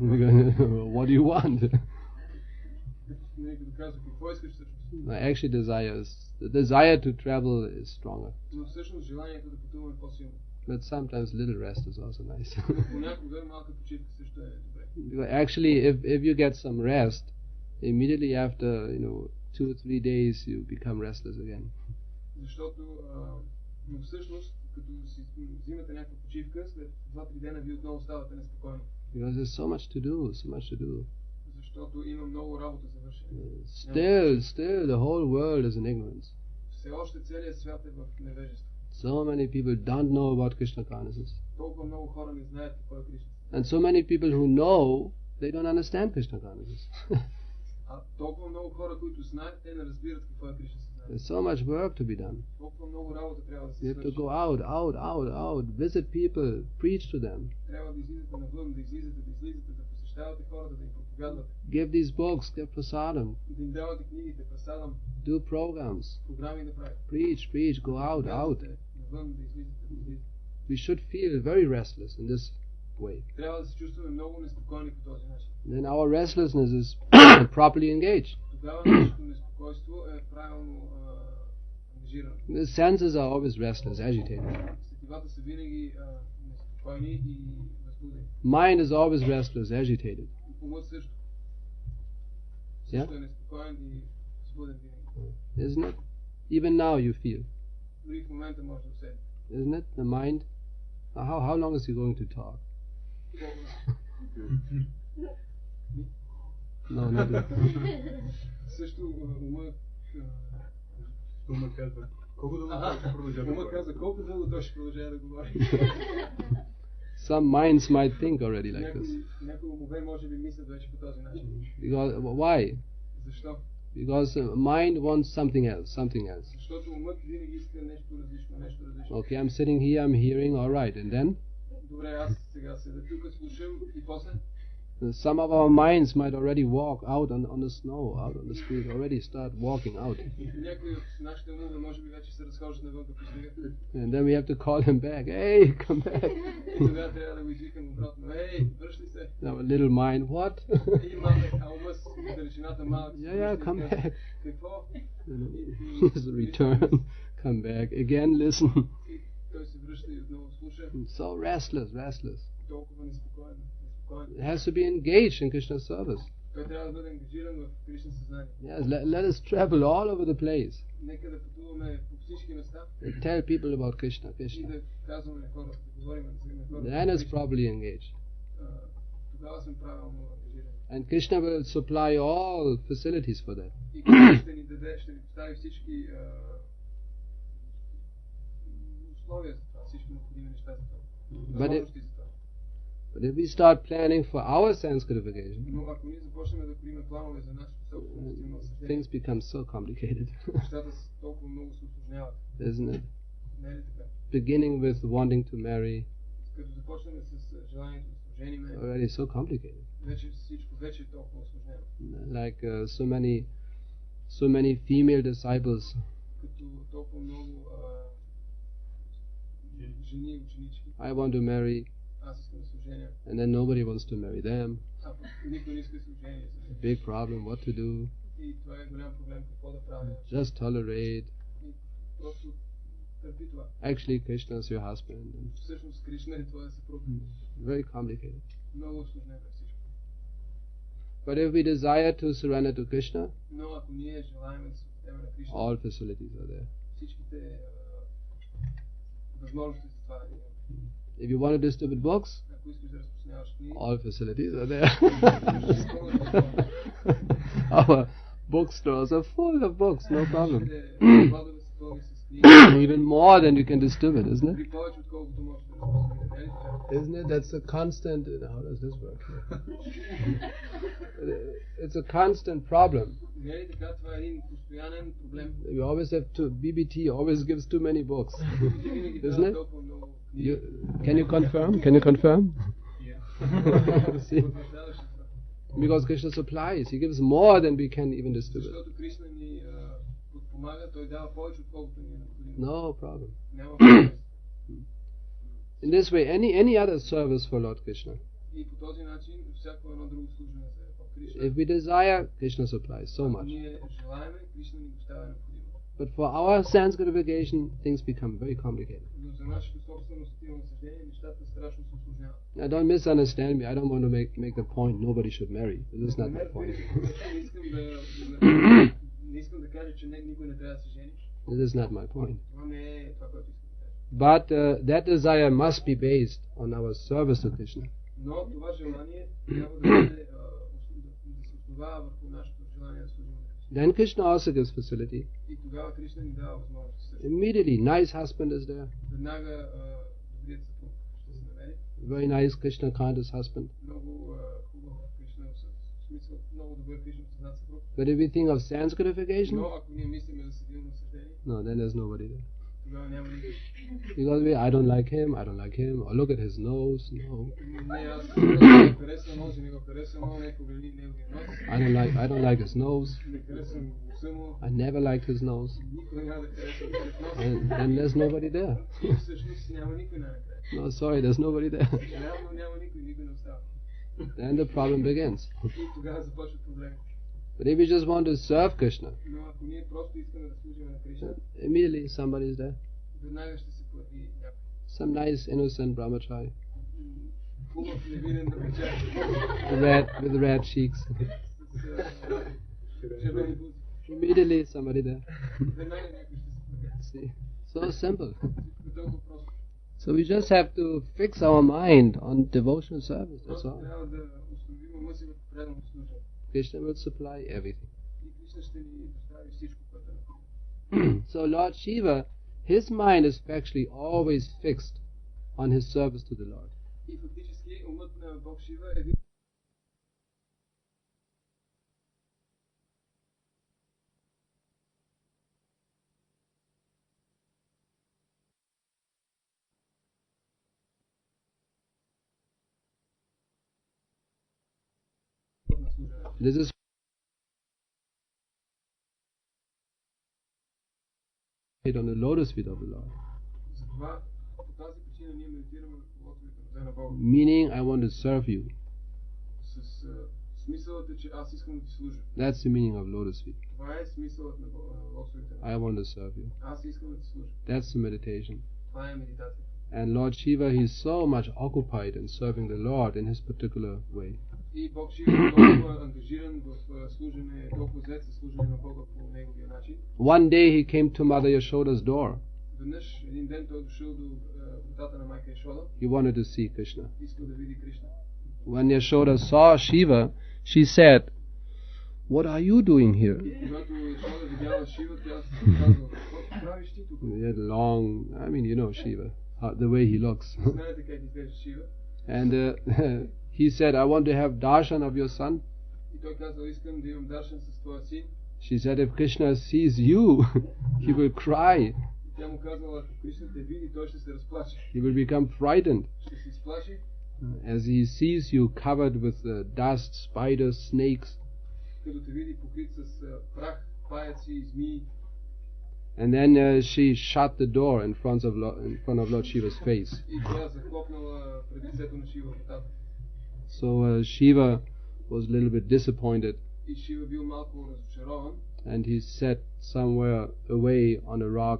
What do you want? Като казва, какво искаш всъщност? Actually, the desire to travel is stronger. Но всъщност желанието да пътуваме по-силно. But sometimes little rest is also nice. Понякога малка почивка също е добре. Actually, if you get some rest, immediately after 2 or 3 days you become restless again. Защото но всъщност като си взимате някаква почивка, след 2-3 дена вие отново ставате неспокойни. Because there's so much to do. Защото има много работа за вършене. Still the whole world is in ignorance. Все още целият свят е в невежество. So many people don't know about Krishna consciousness. Толкова много хора не знаят какво е Кришна. And so many people who know, they don't understand Krishna consciousness. А толкова много хора, които знаят, те не разбират какво е Кришна съзнание. There's so much work to be done. Толкова много работа трябва да се You have to свърши. go out, visit people, preach to them. Трябва да излизате навън, да излизате, да посещавате хората, да им проповядвате. Give these books, give prasadam, Да им давате книгите, прасадам, do programs, програми да правите. preach, go out. Навън, да излизате. We should feel very restless in this way. Трябва да се чувстваме много неспокойни по този начин. Then our restlessness is properly engaged. Тогава нашето неспокойство е правилно ангажирано. The senses are always restless, agitated. Сетивата са винаги неспокойни и възбудени. Mind is always restless, agitated. Умът също. Yeah? Също е неспокоен и възбуден винаги. Isn't it? Even now you feel. Дори в момента може да усетите. Isn't it? The mind. How long is he going to talk? No, not that. Също умът казва, колко дълго ще продължава да умът говори? казва колко дълго той ще продължава да говори. Some minds might think already like this. Някои умове може би мислят вече по този начин. Why? Защо? Because mind wants something else. Защото умът винаги иска нещо различно. Okay, I'm sitting here, I'm hearing, all right, and then Добре, аз сега седя тук, слушам и после. some of our minds might already walk out on the snow, out on the street, already start walking out. Някои от нашите умове може би вече се разхождат навън по снега. And then we have to call him back. Hey, come back. И тогава трябва да го извикам обратно. Ей, връщай се. Our little mind, what? И ума с далечината малък. Yeah, come back. Какво? Just return, come back, again listen. И той се връща и отново слуша. So restless. Толкова неспокоен. It has to be engaged in Krishna's service. Той трябва да бъде ангажиран в Кришна съзнание. Yes, let us travel all over the place. Нека да пътуваме по всички места. Tell people about Krishna. И да казваме на хората, да говорим на хората. Then it's properly engaged. Тогава съм правилно ангажиран. And Krishna will supply all facilities for that. И Кришна ще ни даде, ще ни постави всички условия за това, всички необходими неща за това. Възможности за това. But if we start planning for our sanscritification, Но ако ние започнем да приемем планове за нашето собствено стимул съзнание, things become so complicated, нещата толкова много се усложняват. isn't it? Не е ли така? Beginning with wanting to marry, Като започнем с желанието да се оженим, already so complicated. вече всичко вече е толкова усложнено. Like so many female disciples Като толкова много жени, ученички. I want to marry, Аз искам да се оженя. and then nobody wants to marry them. А никой не иска да се ожени. Big problem, what to do? И това е голям проблем, какво да правя. Just tolerate. И просто търпи това. Actually, Krishna is your husband. And Всъщност Кришна е твоя съпруг. very complicated. Много усложнено е всичко. But if we desire to surrender to Krishna, Но ако ние желаем да се отдадем на Кришна, all facilities are there. всичките възможности за това. If you want to distribute books, Ако искаш да разпространяваш книги, all facilities are there. Our bookstores are full of books, no problem. складове са пълни с книги, Even more than you can distribute, isn't it? при повече отколкото можеш да разпространяваш. Isn't it? That's a constant. How does this work? It's a constant problem. Не е ли така? Това е един постоянен проблем. You always have to. BBT always gives too many books, Винаги isn't дава it? толкова много книги. Can you confirm? Can you confirm? See? Потвърждаваш ли това? Because Krishna supplies, He gives more than we can even distribute. Защото Кришна ни подпомага, той дава повече отколкото ни е необходимо. No problem. Няма проблем. In this way, any other service for Lord Krishna. И по този начин всяко едно друго служене за Кришна. If we desire, Krishna supplies so Ако much. ние желаеме, Кришна ни доставя необходимо. But for our sense gratification, things become very complicated. Но за нашето собствено сетивно насъждение, нещата страшно се усложняват. Now, don't misunderstand me. I don't want to make the point nobody should marry. This is not my point. Не искам да кажа, че никой не трябва да се жени. This is not my point. Това не е това, което искам да кажа. But that desire must be based on our service to Krishna. Но това желание трябва да се основава върху нашето желание да служим на Кришна. Then Krishna also gives facility. И тогава Кришна ни дава възможност също. Immediately, nice husband is there. Веднага добрият съпруг ще се намери. Very nice Krishna conscious husband. Много хубав Кришна, в смисъл много добър Кришна познат съпруг. But if we think of sense gratification, Но ако ние мислиме за седилно насъждение, no, then there's nobody there. тогава няма никой. Because I don't like him, or look at his nose, no. Не, аз не харесвам нози, не го харесвам, не погледни неговия нос. I don't like his nose. Не харесвам уса му. I never liked his nose. Никой няма да харесва неговия нос. And there's nobody there. И всъщност няма никой най-накрая. No, sorry, there's nobody there. Реално няма никой не остава. Then the problem begins. И тогава започва проблем. But if we just want to serve Krishna, Но ако ние просто искаме да служим на Кришна, immediately somebody is there. веднага ще се появи някой. Some nice innocent brahmachari Хубав невинен момичар with red cheeks. с червени бузи. Immediately somebody there. Веднага някой ще се появи. See, so simple. Толкова просто. So we just have to fix our mind on devotional service. That's Просто all. трябва да установим ума си върху преданното служение. Krishna will supply everything. И Кришна ще ни достави всичко, което е необходимо. So Lord Shiva, his mind is actually always fixed on his service to the Lord. И фактически умът на Бог Шива е винаги на служение. This is on the lotus feet of the Lord. Затова по тази причина ние медитираме върху лотовите нозе на Бога. Meaning, I want to serve you. С смисълът е, че аз искам да ти служа. That's the meaning of lotus feet. Това е смисълът на лотовите нозе. I want to serve you. Аз искам да ти служа. That's the meditation. Това е медитация. And Lord Shiva, he's so much occupied in serving the Lord in his particular way. И Бог Шива е толкова ангажиран в служене, толкова зает със служене на Бога по неговия начин. One day he came to Mother Yashoda's door. Веднъж един ден той дошъл до вратата на майка Яшода. He wanted to see Krishna. Искал да види Кришна. When Yashoda saw Shiva, she said, "What are you doing here?" Когато Яшода видяла Шива, тя се казала: какво правиш ти тук? He had long, you know Shiva, the way he looks. Знаете как изглежда Шива? And he said, "I want to have darshan of your son." И той казал: искам да имам даршан с твоя син. She said, "If Krishna sees you, he will cry. И тя му казала: ако Кришна те види, той ще се разплаче. He will become frightened Ще се изплаши, as he sees you covered with dust, spiders, snakes." като те види покрит с прах, паяци и змии. And then she shut the door in front of Lord Shiva's face. И тя захлопнала пред лицето на Шива вратата. So Shiva was a little bit disappointed, И Шива бил малко разочарован. and he sat somewhere away on a rock,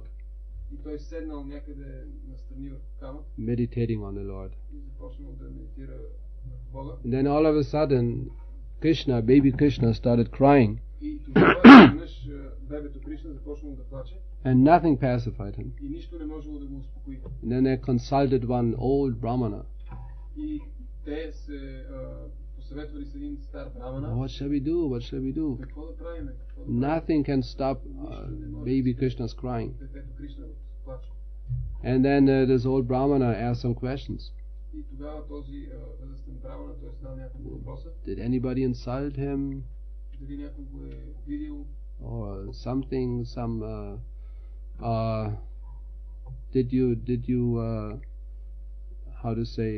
И той седнал някъде настрани върху камък meditating on the Lord. и започнал да медитира върху Бога. And then all of a sudden, baby Krishna started crying. И тогава веднъж бебето Кришна започнал да плаче. And nothing pacified him. И нищо не можело да го успокои. And then they consulted one old brahmana. И те се посъветвали с един стар брамана. What shall we do? What shall we do? Какво да правим? Какво да правим? Nothing can stop baby Krishna's crying. Детето Кришна плаче. And then this old brahmana asked some questions. И тогава този възрастен брамана, той задал няколко въпроса. Did anybody insult him? Дали някой го е обидил? Or something, did you how to say,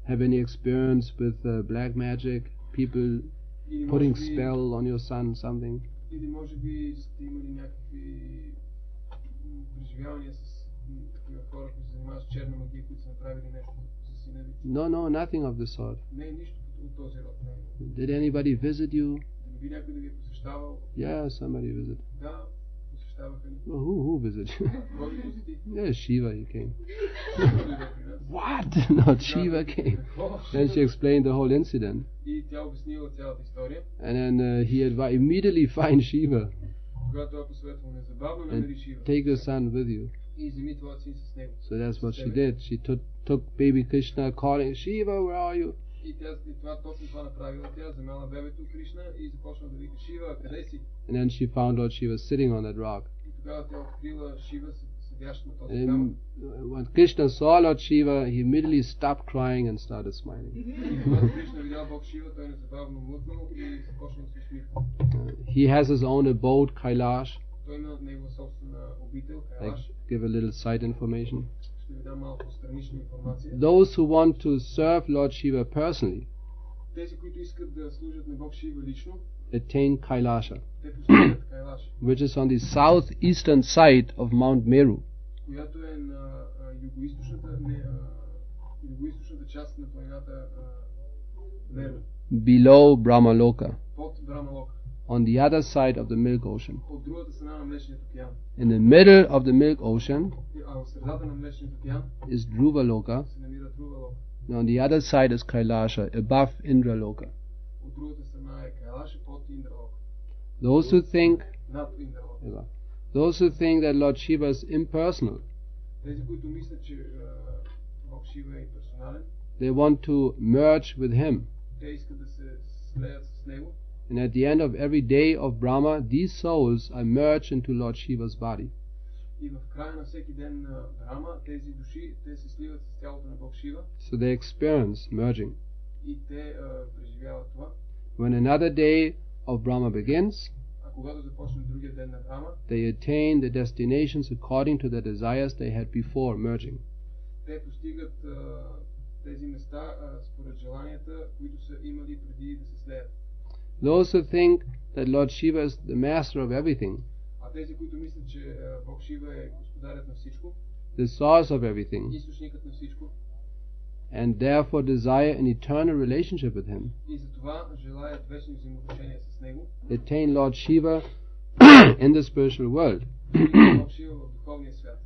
have any experience with black magic? People putting spell on your son, something? Или може би сте имали някакви преживявания с такива хора, които се занимават с черна магия, които са направили нещо за сина ви? No, nothing of the sort. Не е нищо от този род. Did anybody visit you? Да не би някой да ви е посещавал? Yeah, somebody visited. Да, посещаваха ни. Well, who visited you? Кой ви посети? Yeah, Shiva, he came. Дойде при нас. What? Not Shiva came. Then she explained the whole incident. И тя обяснила цялата история. And then he immediately find Shiva Когато той посъветвал незабавно намери and Шива. take your son with you. И вземи твоят син с него. So that's what she did. She took baby Krishna, calling, Shiva, where are you? И точно това направила. Тя вземала бебето Кришна и започна да вика: Шива, къде си? And then she found Lord Shiva sitting on that rock. И тогава тя открила Шива седящ на този And камък. when Krishna saw Lord Shiva, he immediately stopped crying and started smiling. И когато Кришна видял Бог Шива, той незабавно млъкнал и започна да се усмихва. He has his own abode, Kailash. Той има негова собствена обител, I Кайлаш. give a little side information. Ще ви дам малко странична информация. Those who want to serve Lord Shiva personally Тези, които искат да служат на Бог Шива лично, attain Kailasha, те постигат Кайлаш, which is on the southeastern side of Mount Meru. която е на югоизточната част на планината Меру, Below Brahmaloka, под Брамалока, on the other side of the Milk Ocean. от другата страна на Млечният океан. In the middle of the Milk Ocean А в средата на Млечният океан is Dhruvaloka, се намира Друвалока. and on the other side is Kailasha, above Indraloka. От другата страна е Кайлаш, под Индралока. Those who think Над Индралока. that Lord Shiva is impersonal, Тези, които мислят, че Бог Шива е имперсонален, they want to merge with him. те искат да се слеят с него. And at the end of every day of Brahma, these souls are merged into Lord Shiva's body. И в края на всеки ден на Брама, тези души, те се сливат с тялото на Бог Шива So they experience merging. и те преживяват това. When another day of Brahma begins, А когато започне другия ден на Брама, they attain the destinations according to the desires they had before merging. те постигат тези места според желанията, които са имали преди да се слеят. Those who think that Lord Shiva is the master of everything, А тези, които мислят, че Бог Шива е господарят на всичко, the source of everything, източникът на всичко, and therefore desire an eternal relationship with him, и затова желаят вечни взаимоотношения с него, attain Lord Shiva in the spiritual world, и Бог Шива в духовния свят,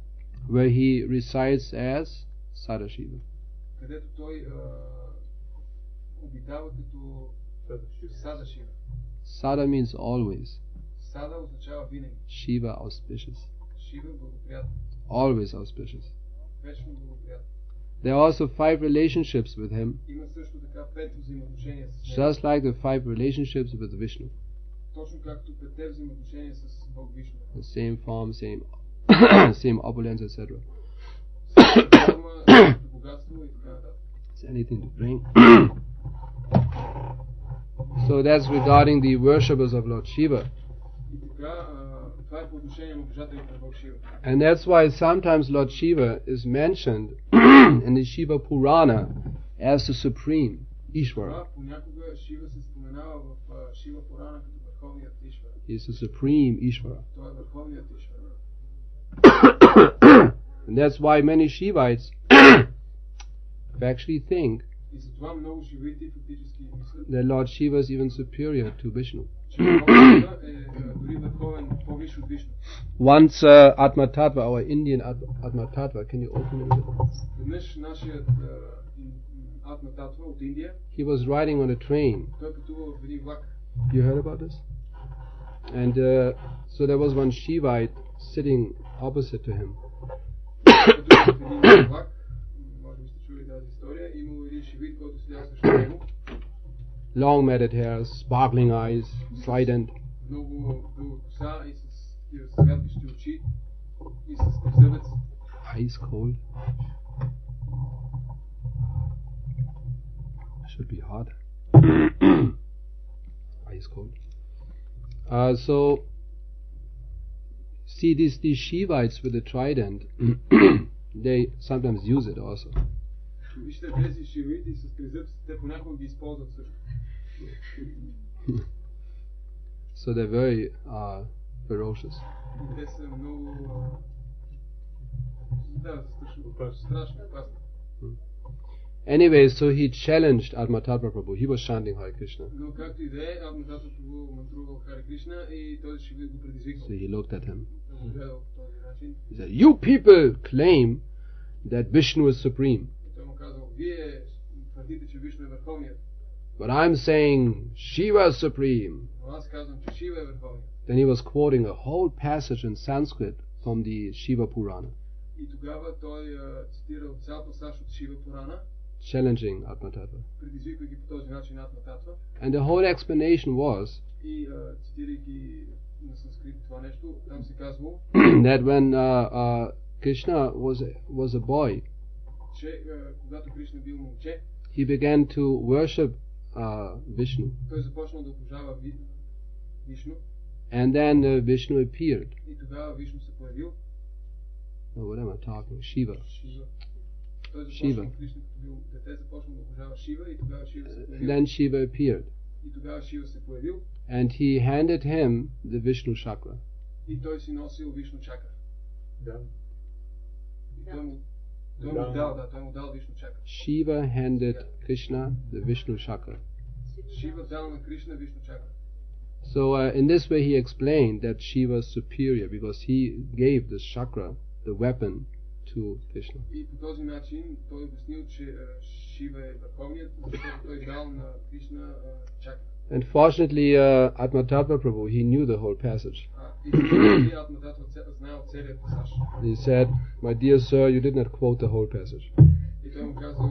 where he resides as Sadashiva. където той обитава като Сада Шива. Sada means always. Сада означава винаги. Shiva auspicious. Шива благоприятен. Always auspicious. Вечно благоприятен. There are also 5 relationships with him, Има също така 5 взаимоотношения с него. just like the 5 relationships with Vishnu. Точно както 5 взаимоотношения с Бог Вишну. The same form, same opulence, etc. Форма, същото богатство и така нататък. Is anything to drink? So that's regarding the worshippers of Lord Shiva. И така, това е по отношение на обожателите на Бог Шива. And that's why sometimes Lord Shiva is mentioned in the Shiva Purana as the supreme Ishvara. Понякога Шива се споменава в Шива Пурана като върховният Ишвара. He is the supreme Ishvara. Той е върховният Ишвара. And that's why many Shivites actually think И затова много шивити фактически мислят, that Lord Shiva is even superior to Vishnu. че Бог Шива е дори върховен, по-висш от Вишну. Once Atma Tattva, our Indian Atma Tattva, can you open it a bit? Веднъж нашият Атма Татва от Индия, He was riding on a train. той пътува в един влак. You heard about this? And so there was one Shivite sitting opposite to him. Като в един влак, може би сте чули тази история, имало един шивит, който седял срещу него. Long matted hair, sparkling eyes, trident. Много дълга коса и с такива светващи очи и с трезъбец. Ice cold. Should be hot. Ice cold. So, see these Shivites with the trident, they sometimes use it also. Вижте тези шивити с трезъбци, те понякога ги използват също. So they're very ferocious. Те са много страшно опасни. Anyway, so he challenged Atma-tattva Prabhu. He was chanting Hare Krishna. Но както и да е, Атма-таttva Прабhu мантрувал Харе Кришна и този шивит го предизвикал. So he looked at him. Гледал по този начин. He said, "You people claim that Vishnu is supreme, И той му казал, вие твърдите, че Вишну е върховният, but I'm saying Shiva is supreme." но аз казвам, че Шива е върховният. Then he was quoting a whole passage in Sanskrit from the Shiva Purana, И тогава той цитирал цял пасаж от Шива Пурана, challenging Atma-tattva. предизвиквайки по този начин Атма-таttva. And the whole explanation was И цитирайки на санскрит това нещо, там се казвало, that when Krishna was a boy, че когато Кришна бил момче, he began to worship Vishnu, той започнал да обожава Вишну and then Vishnu appeared. и тогава Вишну се появил. Oh, what am I talking? Shiva. Шива. Той Шива. започнал Кришна, като бил дете, започнал да обожава Шива и тогава Шива се появил. Then Shiva appeared, И тогава Шива се появил and he handed him the Vishnu chakra. и той си носил Вишну чакра. Да. И той му дал Вишну чакра. Shiva handed Krishna the Vishnu chakra. Шива дал на Кришна Вишну чакра. So in this way he explained that Shiva is superior because he gave this chakra, the weapon, to Krishna. И по този начин той обяснил, че Шива е върховният, защото той дал на Кришна чакра. And fortunately, Atma-tattva Prabhu, he knew the whole passage. И тогава Атма-таttva знаел целият пасаж. He said, "My dear sir, you did not quote the whole passage." И той му казал,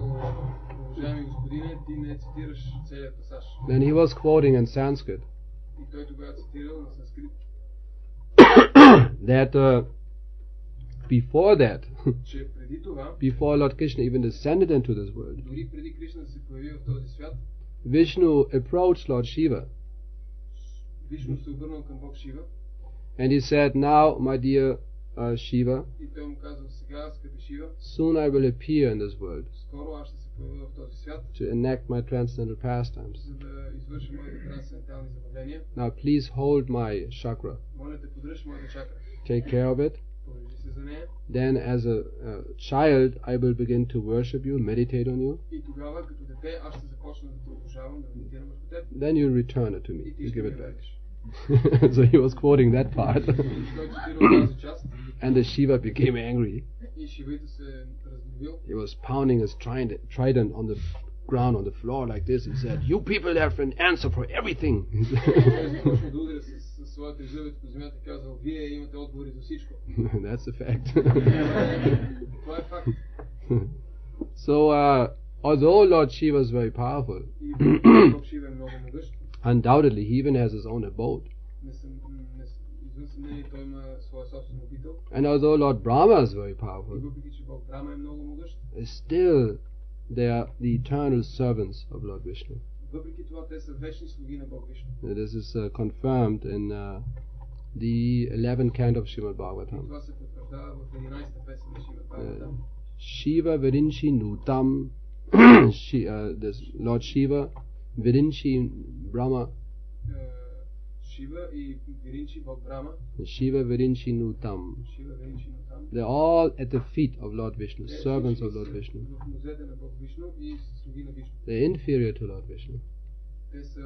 уважаеми господине, ти не цитираш целият пасаж. Then he was quoting in Sanskrit И той тогава цитирал на санскрит, that before that, че преди това, before Lord Krishna even descended into this world, дори преди Кришна да се появи в този свят, Vishnu approached Lord Shiva Вишну се обърнал към Бог Шива and he said, "Now, my dear Shiva, и той му казал, сега, скъпи Шива, soon I will appear in this world скоро аз ще се появя в този свят, to enact my transcendental pastimes. за да извърши моите трансцендентални забавления. Now, please hold my chakra. Моля те, подръж моята чакра. Take care of it. Погрижи се за нея. Then, as a child, I will begin to worship you, meditate on you. И тогава, като дете, аз ще започна да те обожавам, да медитирам върху теб. Then you return it to me. И ти You ще give ми it back." върнеш. So he was quoting that part. И той цитирал тази част. And the Shiva became angry. И Шивата се разгневил. He was pounding his trident on the ground, on the floor like this. He said, "You people have an answer for everything." Той започна да ударя с своите зъбец по земята и казал, вие имате отговори за всичко. That's a fact. Това е факт. So, although Lord Shiva is very powerful, И Бог Шива е много могъщ. undoubtedly he even has his own abode. Извън съмнение, той има своя собствен обител. And although Lord Brahma is very И powerful, въпреки, че Бог Брама е много могъщ, still they are the eternal servants of Lord Vishnu. въпреки това те са вечни слуги на Бог Вишну. This is confirmed in the 11th canto of Srimad И Bhagavatam. това се потвърждава в 11-та песен на Шримад Бхагаватам. Shiva Virinchi Nutam, this Lord Shiva, Virinchi Brahma, Шива и Виринчи, Бог Брама, Shiva Virinchi Nutam. Шива, Виринчи, Нутам. They're all at the feet of Lord Vishnu, Те servants всички of Lord са Vishnu. в нозете на Бог Вишну и слуги на Вишну. They're inferior to Lord Vishnu. Те са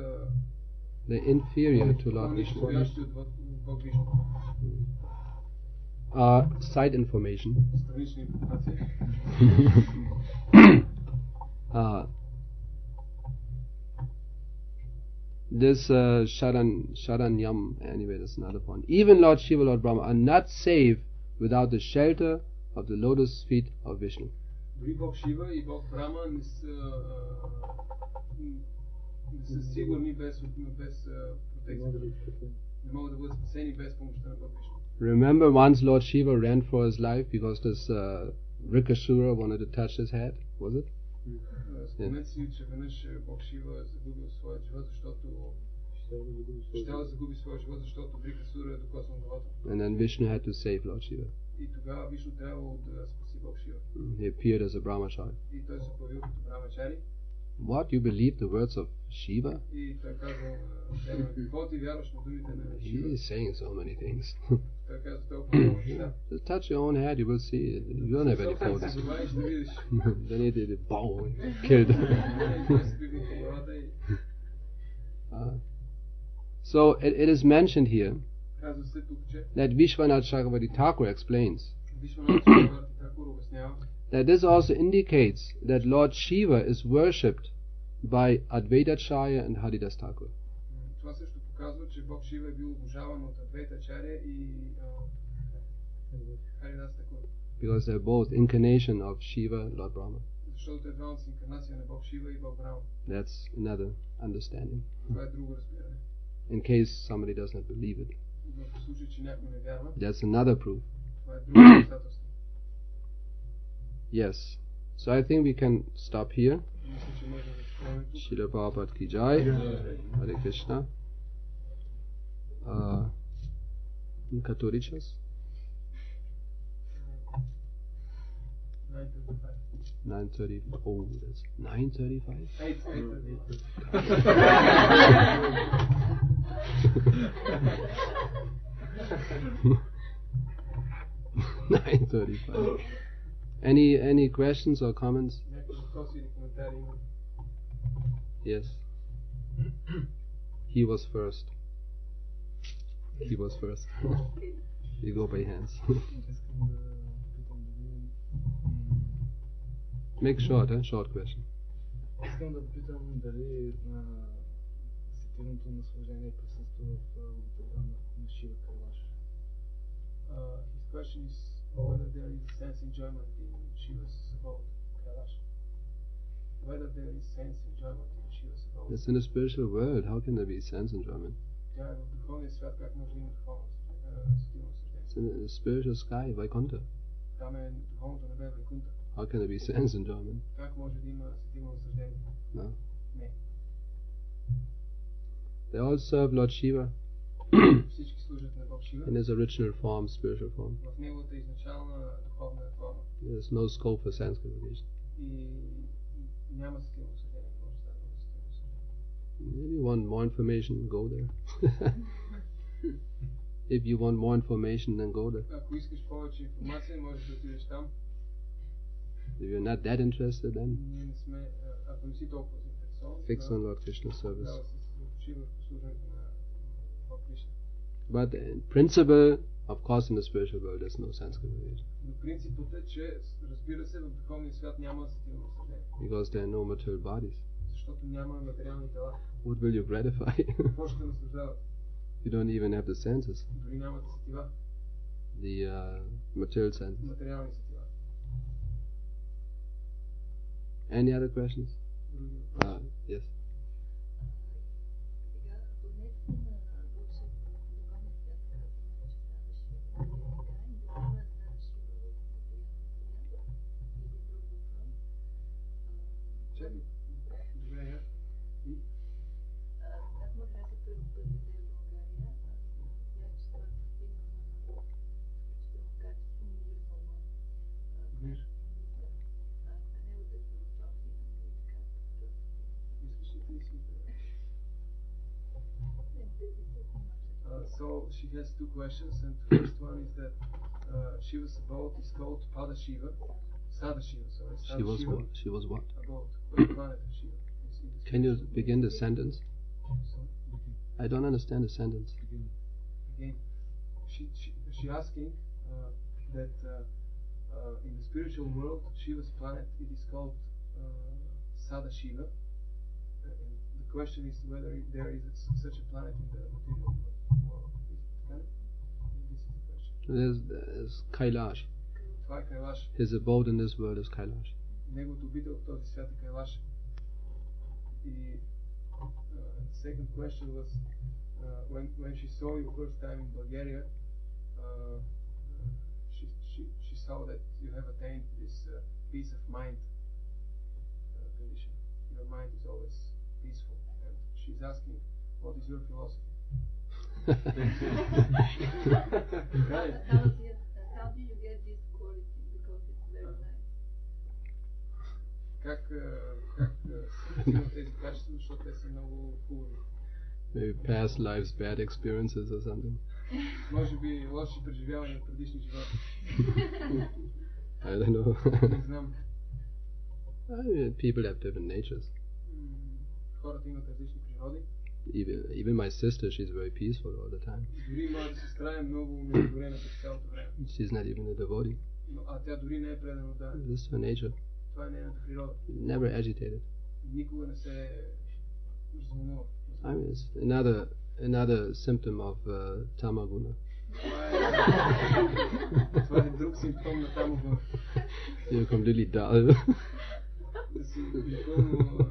They're inferior to Lord по-ниско Vishnu. стоящи от Бог Вишну. Side information. Странична информация. this Sharanyam, anyway, that's another point. Even Lord Shiva, Lord Brahma are not safe without the shelter of the lotus feet of Vishnu. Дори Бог Шива и Бог Брама не са сигурни без протекция. Не могат да бъдат спасени без помощта на Бог Вишну. Remember once Lord Shiva ran for his life because this Rikasura wanted to touch his head, was it? Спомнете си, че веднъж Бог Шива загубил своя живот, защото щял да загуби своя живот, защото Рикасура е докоснал главата. And then Vishnu had to save Lord Shiva. И тогава Вишну трябвало да спаси Бог Шива. He appeared as a brahmachari. И той се появил като брамачари. What, you believe the words of Shiva? И той казал, какво ти вярваш на думите на Шива? He is saying so many things. Той каза толкова много неща. Just touch your own head, you will see. You don't have any photos. Then he did it, bow, killed. So it is mentioned here that Vishwanath Chakravarti Thakur explains that this also indicates that Lord Shiva is worshipped by Advaitacharya and Haridas Thakur. Това също показва, че Бог Шива е бил обожаван от Адвайтачаря и Харидас Такур. Because they are both incarnation of Shiva, Lord Brahma. Защото те двамата са инкарнация на Бог Шива и Бог Брахма. That's another understanding. Това е друго разбиране. In case somebody does not believe it. В случай, че някой не вярва. That's another proof. Това е друго доказателство. Yes. So I think we can stop here. Мисля, че можем да спомнем тук. Srila Prabhupada ki jai. Hare Krishna. Katolichas? 9:30. Oh, that's 9:35. 9:35. Any questions or comments? Yes. He was first. He was first. You go by hands. Make short, short question. Искам да питам дали сетивното наслаждение присъства в логотата на Шива Кайлаш. His question is whether there is sense enjoyment in Shiva's abode, Kailash. Whether there is sense enjoyment in Shiva's abode. It's in the spiritual world. How can there be sense enjoyment? Тя е в духовния свят, как може да има духовно сетивно наслаждение? It's in the spiritual sky, Vaikuntha. Там е духовното небе, Вайкунта. How can there be sense enjoyment? Как може да има сетивно наслаждение? No. Не. They all serve Lord Shiva Всички служат на Бог Шива in his original form, spiritual form. в неговата изначална духовна форма. There's no scope for sense gratification. И няма сетивно наслаждение. Може да става сетивно наслаждение. If you want more information, go there. If you want more information, then go there. Ако искаш повече информация, можеш да отидеш там. If you're not that interested, then Ние не сме, ако не си толкова заинтересован, fix on Lord Krishna's service. трябва да се съсредоточи в послужението на Бог Кришна. But in principle, of course, in the spiritual world, there's no sense gratification Но принципът е, че разбира се, в духовния свят няма сетивно наслаждение. because there are no material bodies. Защото няма материални тела. What will you gratify? Какво ще наслаждават? You don't even have the senses, Дори нямате сетива. the material senses. Материални сетива. Any other questions? Други Yes. So she has two questions, and the first one is that Shiva's abode is called Pada Shiva, Sada Shiva, sorry. Sada She was Shiva what? She was what? abode, the planet of Shiva. Can you begin the sentence? So, I don't understand the sentence. again, she asking that in the spiritual world, Shiva's planet, it is called Sada Shiva. And the question is whether there is such a planet in the material world. This is the question. There's Kailash. Това е Кайлаш. His abode in this world is Kailash. Неговото обител в този свят е Кайлаш. И the second question was when she saw you first time in Bulgaria, she saw that you have attained this peace of mind condition. Your mind is always peaceful, and she's asking, what is your philosophy? How do you get this quality? Because it's very nice. Как имат тези качества, защото те са много хубави. Maybe past lives, bad experiences or something. Може би лоши преживявания от предишни животи. I don't know. Не знам. I mean, people have different natures. Хората имат различни природи. Even my sister, she's very peaceful all the time. Дори моята сестра е много умиротворена през цялото време. She's not even a devotee. А тя дори не е предана отдана. This is her nature. Това е нейната природа. Never agitated. Никога не се развълнува. I mean, it's another symptom of tamaguna. Това е друг симптом на тамагуна. You're completely dull. Да си напълно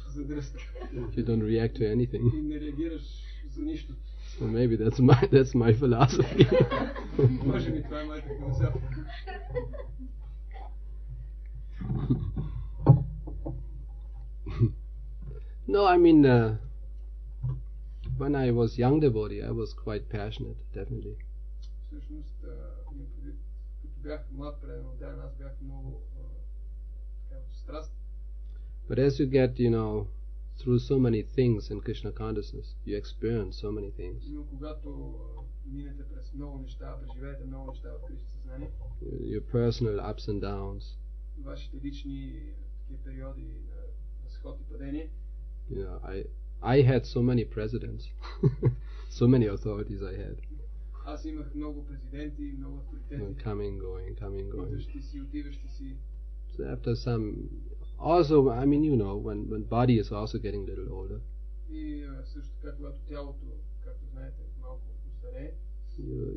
задръстен. You don't react to anything. И не реагираш за нищо. So maybe that's my philosophy. Може би това е моята философия. No, I mean, when I was young devotee, I was quite passionate, definitely. Всъщност, като бях млад предан отдавна, аз бях много страст. But as you get, through so many things in Krishna consciousness, you experience so many things. Но когато минете през много неща, преживеете много неща в Кришна съзнание, Your personal ups and downs. Вашите лични такива периоди на възход и падение. I had so many presidents, so many authorities I had. Аз имах много президенти, много авторитети. Coming, going. Идващи си, отиващи си. So after some, also, I mean, when body is also getting a little older. И също така, когато тялото, както знаете, малко устарее,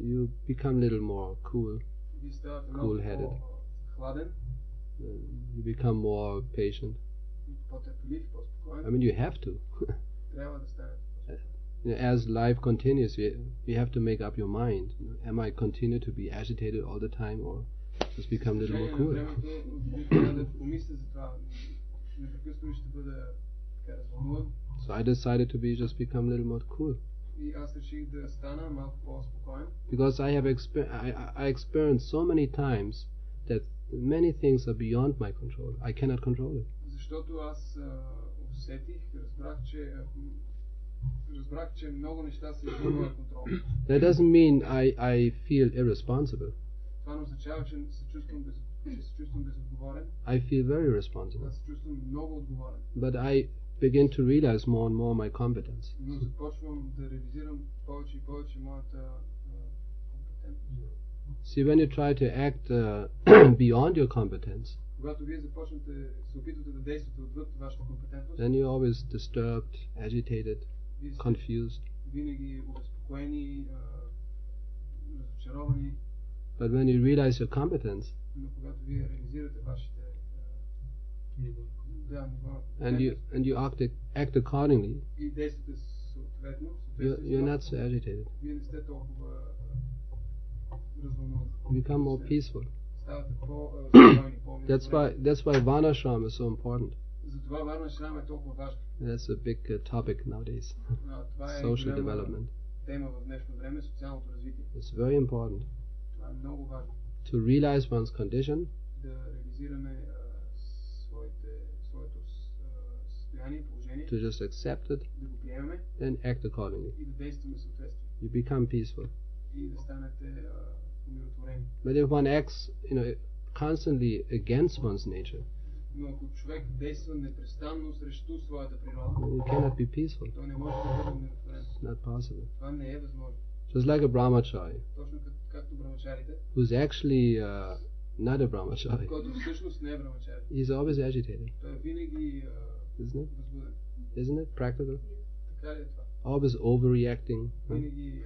you become a little more cool. Вие ставате малко по-хладен. You become more patient. По-търпелив, по-спокоен. I mean, you have to. Трябва да станете. As life continues, you have to make up your mind. Am I continue to be agitated all the time, or just become a little more cool? So I decided to just become a little more cool. Because I experienced so many times that many things are beyond my control. I cannot control it. Защото аз усетих, разбрах, че много неща са извън моя контрол. That doesn't mean I feel irresponsible. Това не означава, че се чувствам безотговорен. I feel very responsible. Аз се чувствам много отговорен. But I begin to realize more and more my competence. Но започвам да реализирам повече и повече моята компетентност. See, when you try to act beyond your competence, когато вие започнете, се опитвате да действате отвъд вашата компетентност, then you're always disturbed, agitated, confused. Винаги обезпокоени, разочаровани. But when you realize your competence, но когато вие реализирате вашите нива, and you act accordingly, и действате съответно, you're not so agitated. Вие не сте толкова развълнувани. You become more peaceful. Ставате по-спокойни, That's why Varnashram is so important. Затова Varnashram е толкова важно. That's a big topic nowadays. Social development. Тема в днешно време, социалното развитие. It's very important. Това е много важно. To realize one's condition. Да реализираме своето състояние, положение. To just accept it. Да го приемаме. Then act accordingly. И да действаме съответствие. You become peaceful. И да станете умиротворени. But if one acts, constantly against one's nature, но ако човек действа непрестанно срещу своята природа, you cannot be peaceful. то не може да бъде умиротворен. It's not possible. Това не е възможно. Just like a brahmachari. Точно както брамачарите. Who's actually not a brahmachari. Който всъщност не е брамачари. He's always agitated. Той е винаги възбуден. Isn't it practical? Така ли е това? Always overreacting. Винаги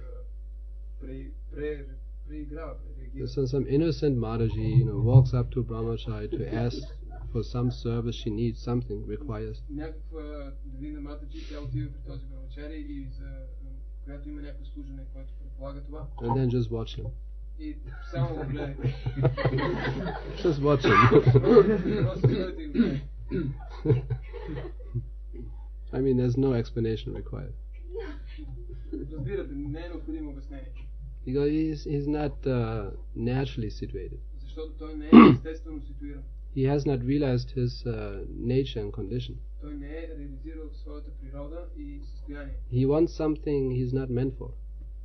преиграва, пререагира. So some innocent Mataji, walks up to Brahmachari to ask for some service she needs, something requires. Някаква невинна матаджи, тя отива при този брамачари и която има някакво служене, което предполага това. And then just watch him. И само го гледайте. Just watch him. Просто гледайте и го гледайте. I mean, there's no explanation required. Разбирате, не е необходимо обяснение. Because he's not naturally situated. Защото той не е естествено ситуиран. He has not realized his nature and condition. Той не е реализирал своята природа и състояние. He wants something he's not meant for.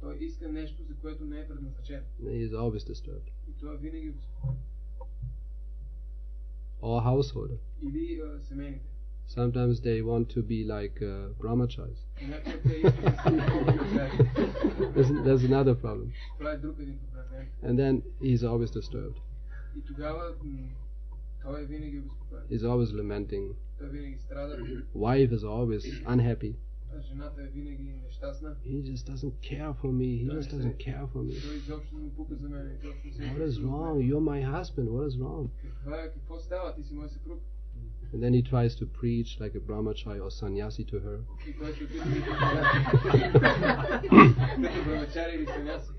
Той иска нещо, за което не е предназначен. He is always disturbed. И той винаги го спокоен. Or householder. Или семейните. Sometimes they want to be like brahmacharis. Някакъв те искат да са брамачари. That's another problem. Това е друг един проблем. And then he's always disturbed. И тогава той е винаги безпокоен. He's always lamenting. Той винаги страда. Wife is always unhappy. Жената е винаги нещастна. He just doesn't care for me. He just doesn't care for me. Той изобщо не пука за мен. What is wrong? You're my husband. What is wrong? Какво става? Ти си мой съпруг. And then he tries to preach like a brahmachari or sannyasi to her. И той се опитва като брамачари или саняси.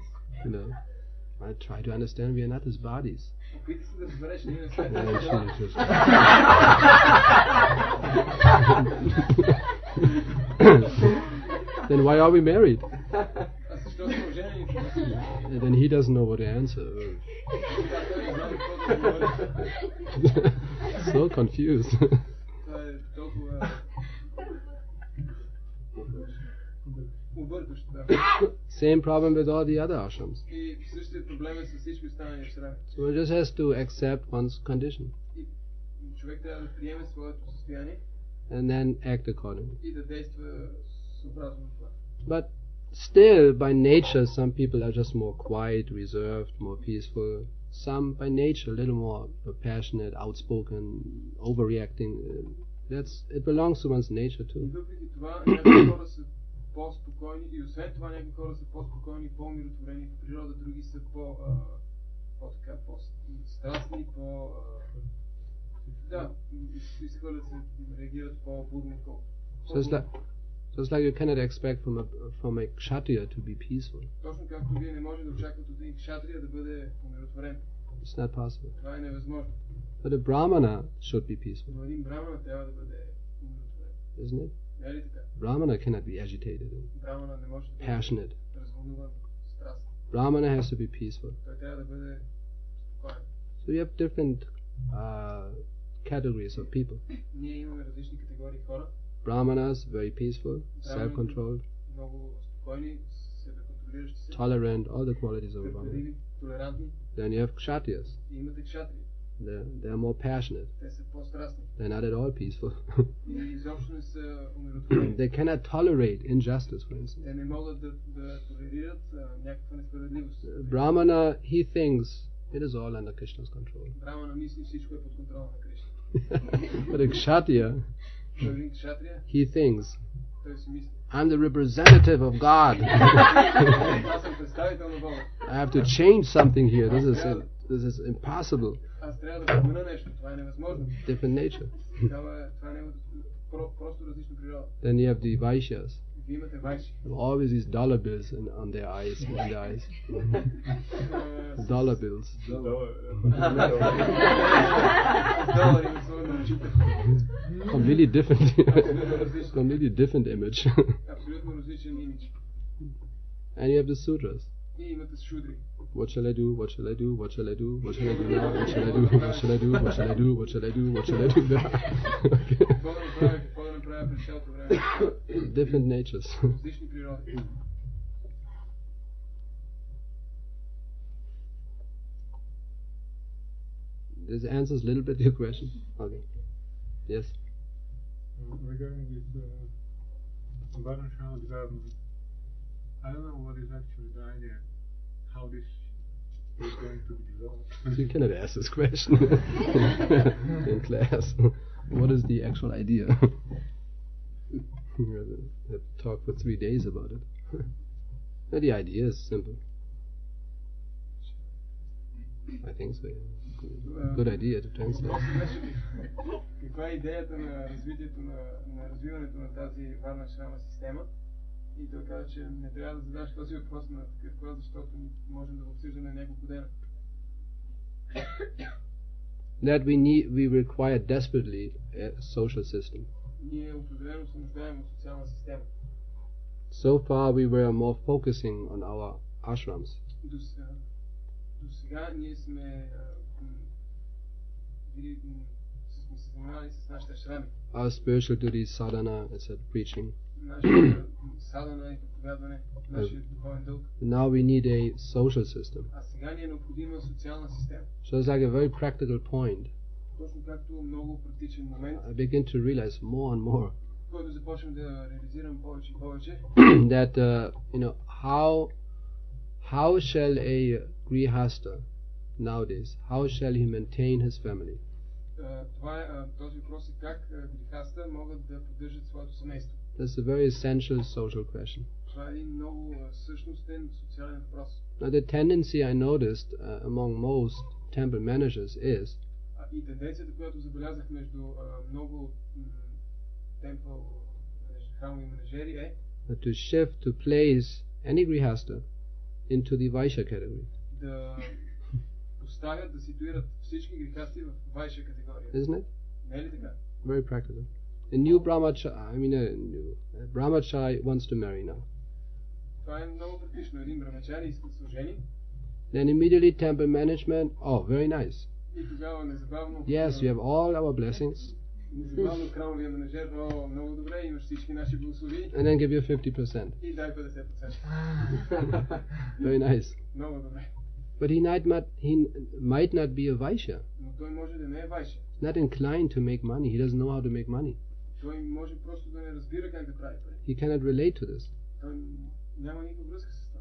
I try to understand we are not his bodies. Опита се да разбереш, ние не сме. And she just Then why are we married? А защо сме оженени? And then he doesn't know what to answer. So confused. Това е толкова объркващо. Same problem with all the other ashrams. И същия проблем е с всички останали ашрами. So one just has to accept one's condition. И човек трябва да приеме своето състояние And then act accordingly. и да действа съобразно това. But still, by nature, some people are just more quiet, reserved, more peaceful. Some, by nature, a little more passionate, outspoken, overreacting. It belongs to one's nature too. И въпреки това, някои хора са по-спокойни и освен това някои хора са по-спокойни, по-умиротворени по природа, други са по-страстни, изхвърлят се, реагират по-бурно. So it's like you cannot expect from a kshatriya to be peaceful. Точно както вие не може да очаквате от един кшатрия да бъде умиротворен. It's not possible. Това е невъзможно. But a brahmana should be peaceful. Но един брамана трябва да бъде умиротворен. Isn't it? Не е ли така? Brahmana cannot be agitated, Брамана не може да бъде passionate. развълнуван, страстен. Brahmana has to be peaceful. Той трябва да бъде спокоен. So you have different categories of people. Ние имаме различни категории хора. Brahmanas, very peaceful, self-controlled, много спокойни, себеконтролиращи се, tolerant, all the qualities of a brahmana. търпеливи, толерантни. Then you have kshatriyas. И имате кшатрии. They're more passionate. Те са по-страстни. They're not at all peaceful. И изобщо не са умиротворени. They cannot tolerate injustice, for instance. Те не могат да толерират някаква несправедливост. Brahmana, he thinks it is all under Krishna's control. Брамана мисли всичко е под контрола на Кришна. But a kshatriya, Един кшатрия, he thinks, той си мисли. I'm the representative of God. Аз съм представител на Бога. I have to change something here. This is impossible. Аз трябва да променя нещо. Това е невъзможно. Different nature. Това е просто различна природа. Then you have the Vaishyas. Вие имате вайши. Always these dollar bills on their eyes. Dollar bills. Долари на своя очите. Completely different. Completely different image. Абсолютно различен имидж. And you have the sutras. И имате шудри. What shall I do? What shall I do? What shall I do? What shall I do now? What shall I do? What shall I do? What shall I do? What shall I do? What shall I do now? Какво да направя през цялото време? Different natures. Различни природи. This answers a little bit your question. Okay. Yes. Regarding this Varnashram development, I don't know what is actually the idea, how this is going to be developed. You cannot ask this question in class. What is the actual idea? have to talk for 3 days about it. But the idea is simple. I think so. Yeah. Good idea to translate. Каква е идеята на развитието на развиването на тази варна шрама система? И той каза, че не трябва да задаш този въпрос на такъв клас, защото можем да го обсъждаме няколко дена. That we require desperately a social system. Ние определено се нуждаем от социална система. So far we were more focusing on our ashrams. До сега ние сме се занимавали с нашите ашрами. Our spiritual duties, sadhana, etc., preaching. Нашата садана и проповядване, нашия духовен дълг. Now we need a social system. А сега ни е необходима социална система. So it's like a very practical point. Точно както много практичен момент. I begin to realize more and more Който започвам да реализирам повече и повече. that how shall a grihasta nowadays, how shall he maintain his family? Този въпрос е как грихаста могат да поддържат своето семейство. That's a very essential social question. Това е един много същностен социален въпрос. Now the tendency I noticed among most temple managers is И тенденцията, която забелязах между много храмови менеджери е to shift to place any grihasta into the Vaishya category. Да поставят, да ситуират всички грихасти в Vaishya категория. Isn't it? Не е ли така? Very practical. A new brahmachari wants to marry now. Това е много практично. Един брамачари иска да се ожени. Then immediately temple management, oh, very nice. И тогава незабавно Yes, you have all our blessings. Незабавно храмовия менеджер, много добре, имаш всички наши благослови. And then give you 50%. И дай 50%. Very nice. Много добре. But he might not be a Vaishya. Но той може да не е Vaishya. He's not inclined to make money. He doesn't know how to make money. Той може просто да не разбира как да прави пари. He cannot relate to this. Той няма никаква връзка с това.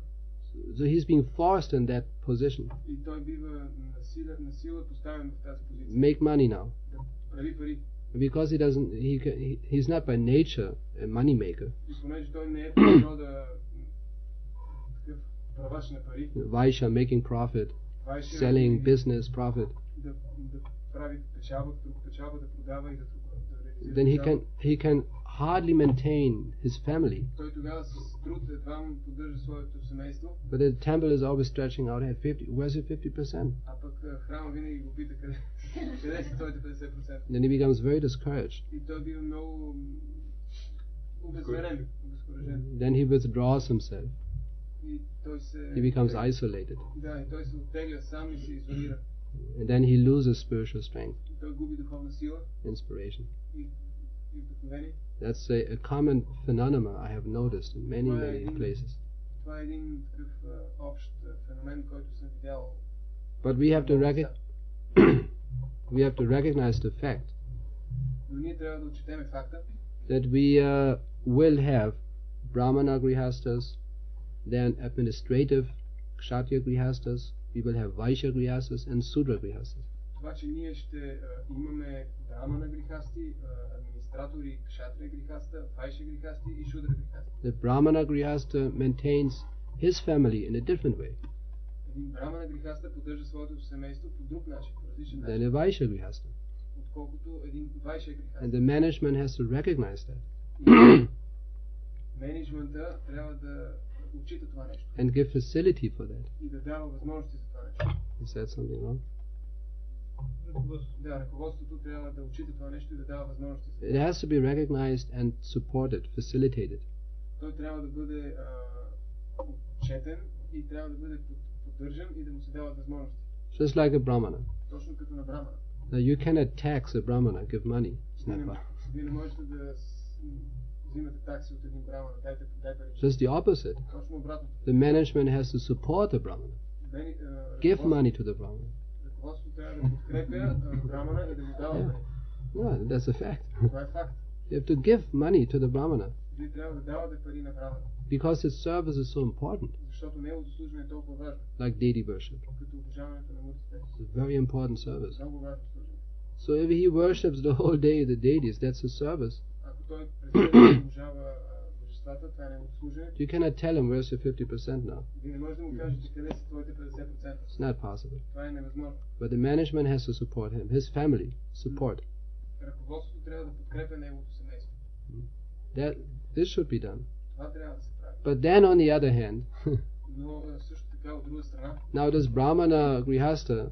So he's being forced in that position. И той бива насила поставен в тази позиция. Make money now. Да прави пари. Because he's not by nature a money maker. И понеже той не е природа такъв правач на пари. Vaishya making profit, selling business profit. Да прави печалба, да продава и да Then he can hardly maintain his family. Той тогава с труд едва поддържа своето семейство. But the temple is always stretching out. Hey, 50. Where's your 50%? А пък храма винаги го пита къде са твоите 50%. Then he becomes very discouraged. И той бива много обезверен, обезкуражен. Then he withdraws himself. И той се He becomes isolated. Да, и той се оттегля сам и се изолира. And then he loses spiritual strength, И той губи духовна сила inspiration. и вдъхновение. That's a common phenomenon I have noticed in many places. Това е един такъв общ феномен, който съм видял. But we have to recognize the fact Но ние трябва да отчетеме факта, that we will have Brahmana grihastas, then administrative Kshatriya grihastas, we will have Vaishya grihastas and Sudra grihastas. това, че ние ще имаме брамана грихасти, администратори, кшатрия грихаста, вайшя грихасти и шудра грихасти. The Brahmana grihasta maintains his family in a different way Един брамана грихаста поддържа своето семейство по друг начин, по различен than начин, a Vaishya grihasta. отколкото един вайшя грихаст. And the management has to recognize that Менеджмента трябва да отчита това нещо and give facility for that. и да дава възможности за това нещо. Is that something wrong? Да, ръководството трябва да отчита това нещо и да дава възможности за It has to be recognized and supported, facilitated. Той трябва да бъде отчетен и трябва да бъде поддържан и да му се дават възможности. Just like a Brahmana. Точно като на брамана. Now you cannot tax a Brahmana, give money. It's not right. Вие не можете да взимате такси от един брамана, дай пари. Just the opposite. Точно обратно. The management has to support the Brahmana. Give money to the Brahmana. Ръководството трябва да подкрепя брамана и да му дава пари. Yeah, that's a fact. Това е факт. You have to give money to the Brahmana Вие трябва да давате пари на брамана. because his service is so important, Защото неговото служение е толкова важно. like deity worship. Като обожаването на муртите. It's a very important service. Много важно служение. So if he worships the whole day the deities, that's a service. Ако ако той престане да обожава божествата, това е неговото служене. You cannot tell him where's your 50% now. Вие не можете да му кажете къде са твоите 50%. It's not possible. Това е невъзможно. But the management has to support him, his family support. Ръководството трябва да подкрепя неговото семейство. This should be done. Това трябва да се прави. But then on the other hand, Но също така от друга страна, now this Brahmana Grihastha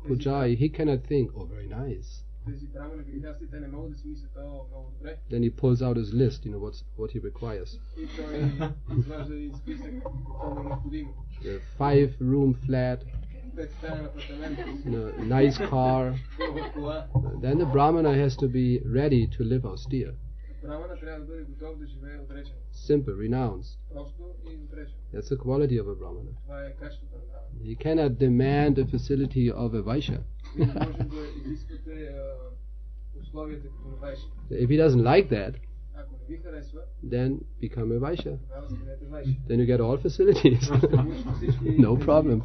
Pujari, he cannot think, oh very nice. тези брамана грихасти, те не могат да си мислят, много добре. Then he pulls out his list, what he requires. И той изважда и списък, какво е необходимо. 5-room flat, 5-стаен апартамент, nice car. хубава кола. Then the Brahmana has to be ready to live austere. Брамана трябва да бъде готов да живее отречен. Simple, renounced. Просто и отречен. That's the quality of a Brahmana. Това е качеството на брамана. You cannot demand the facility of a Vaishya. Вие не може да изисквате условията като на вайши. If he doesn't like that, Ако не ви харесва, then become a Vaishya. тогава станете вайши. Then you get all facilities. No problem.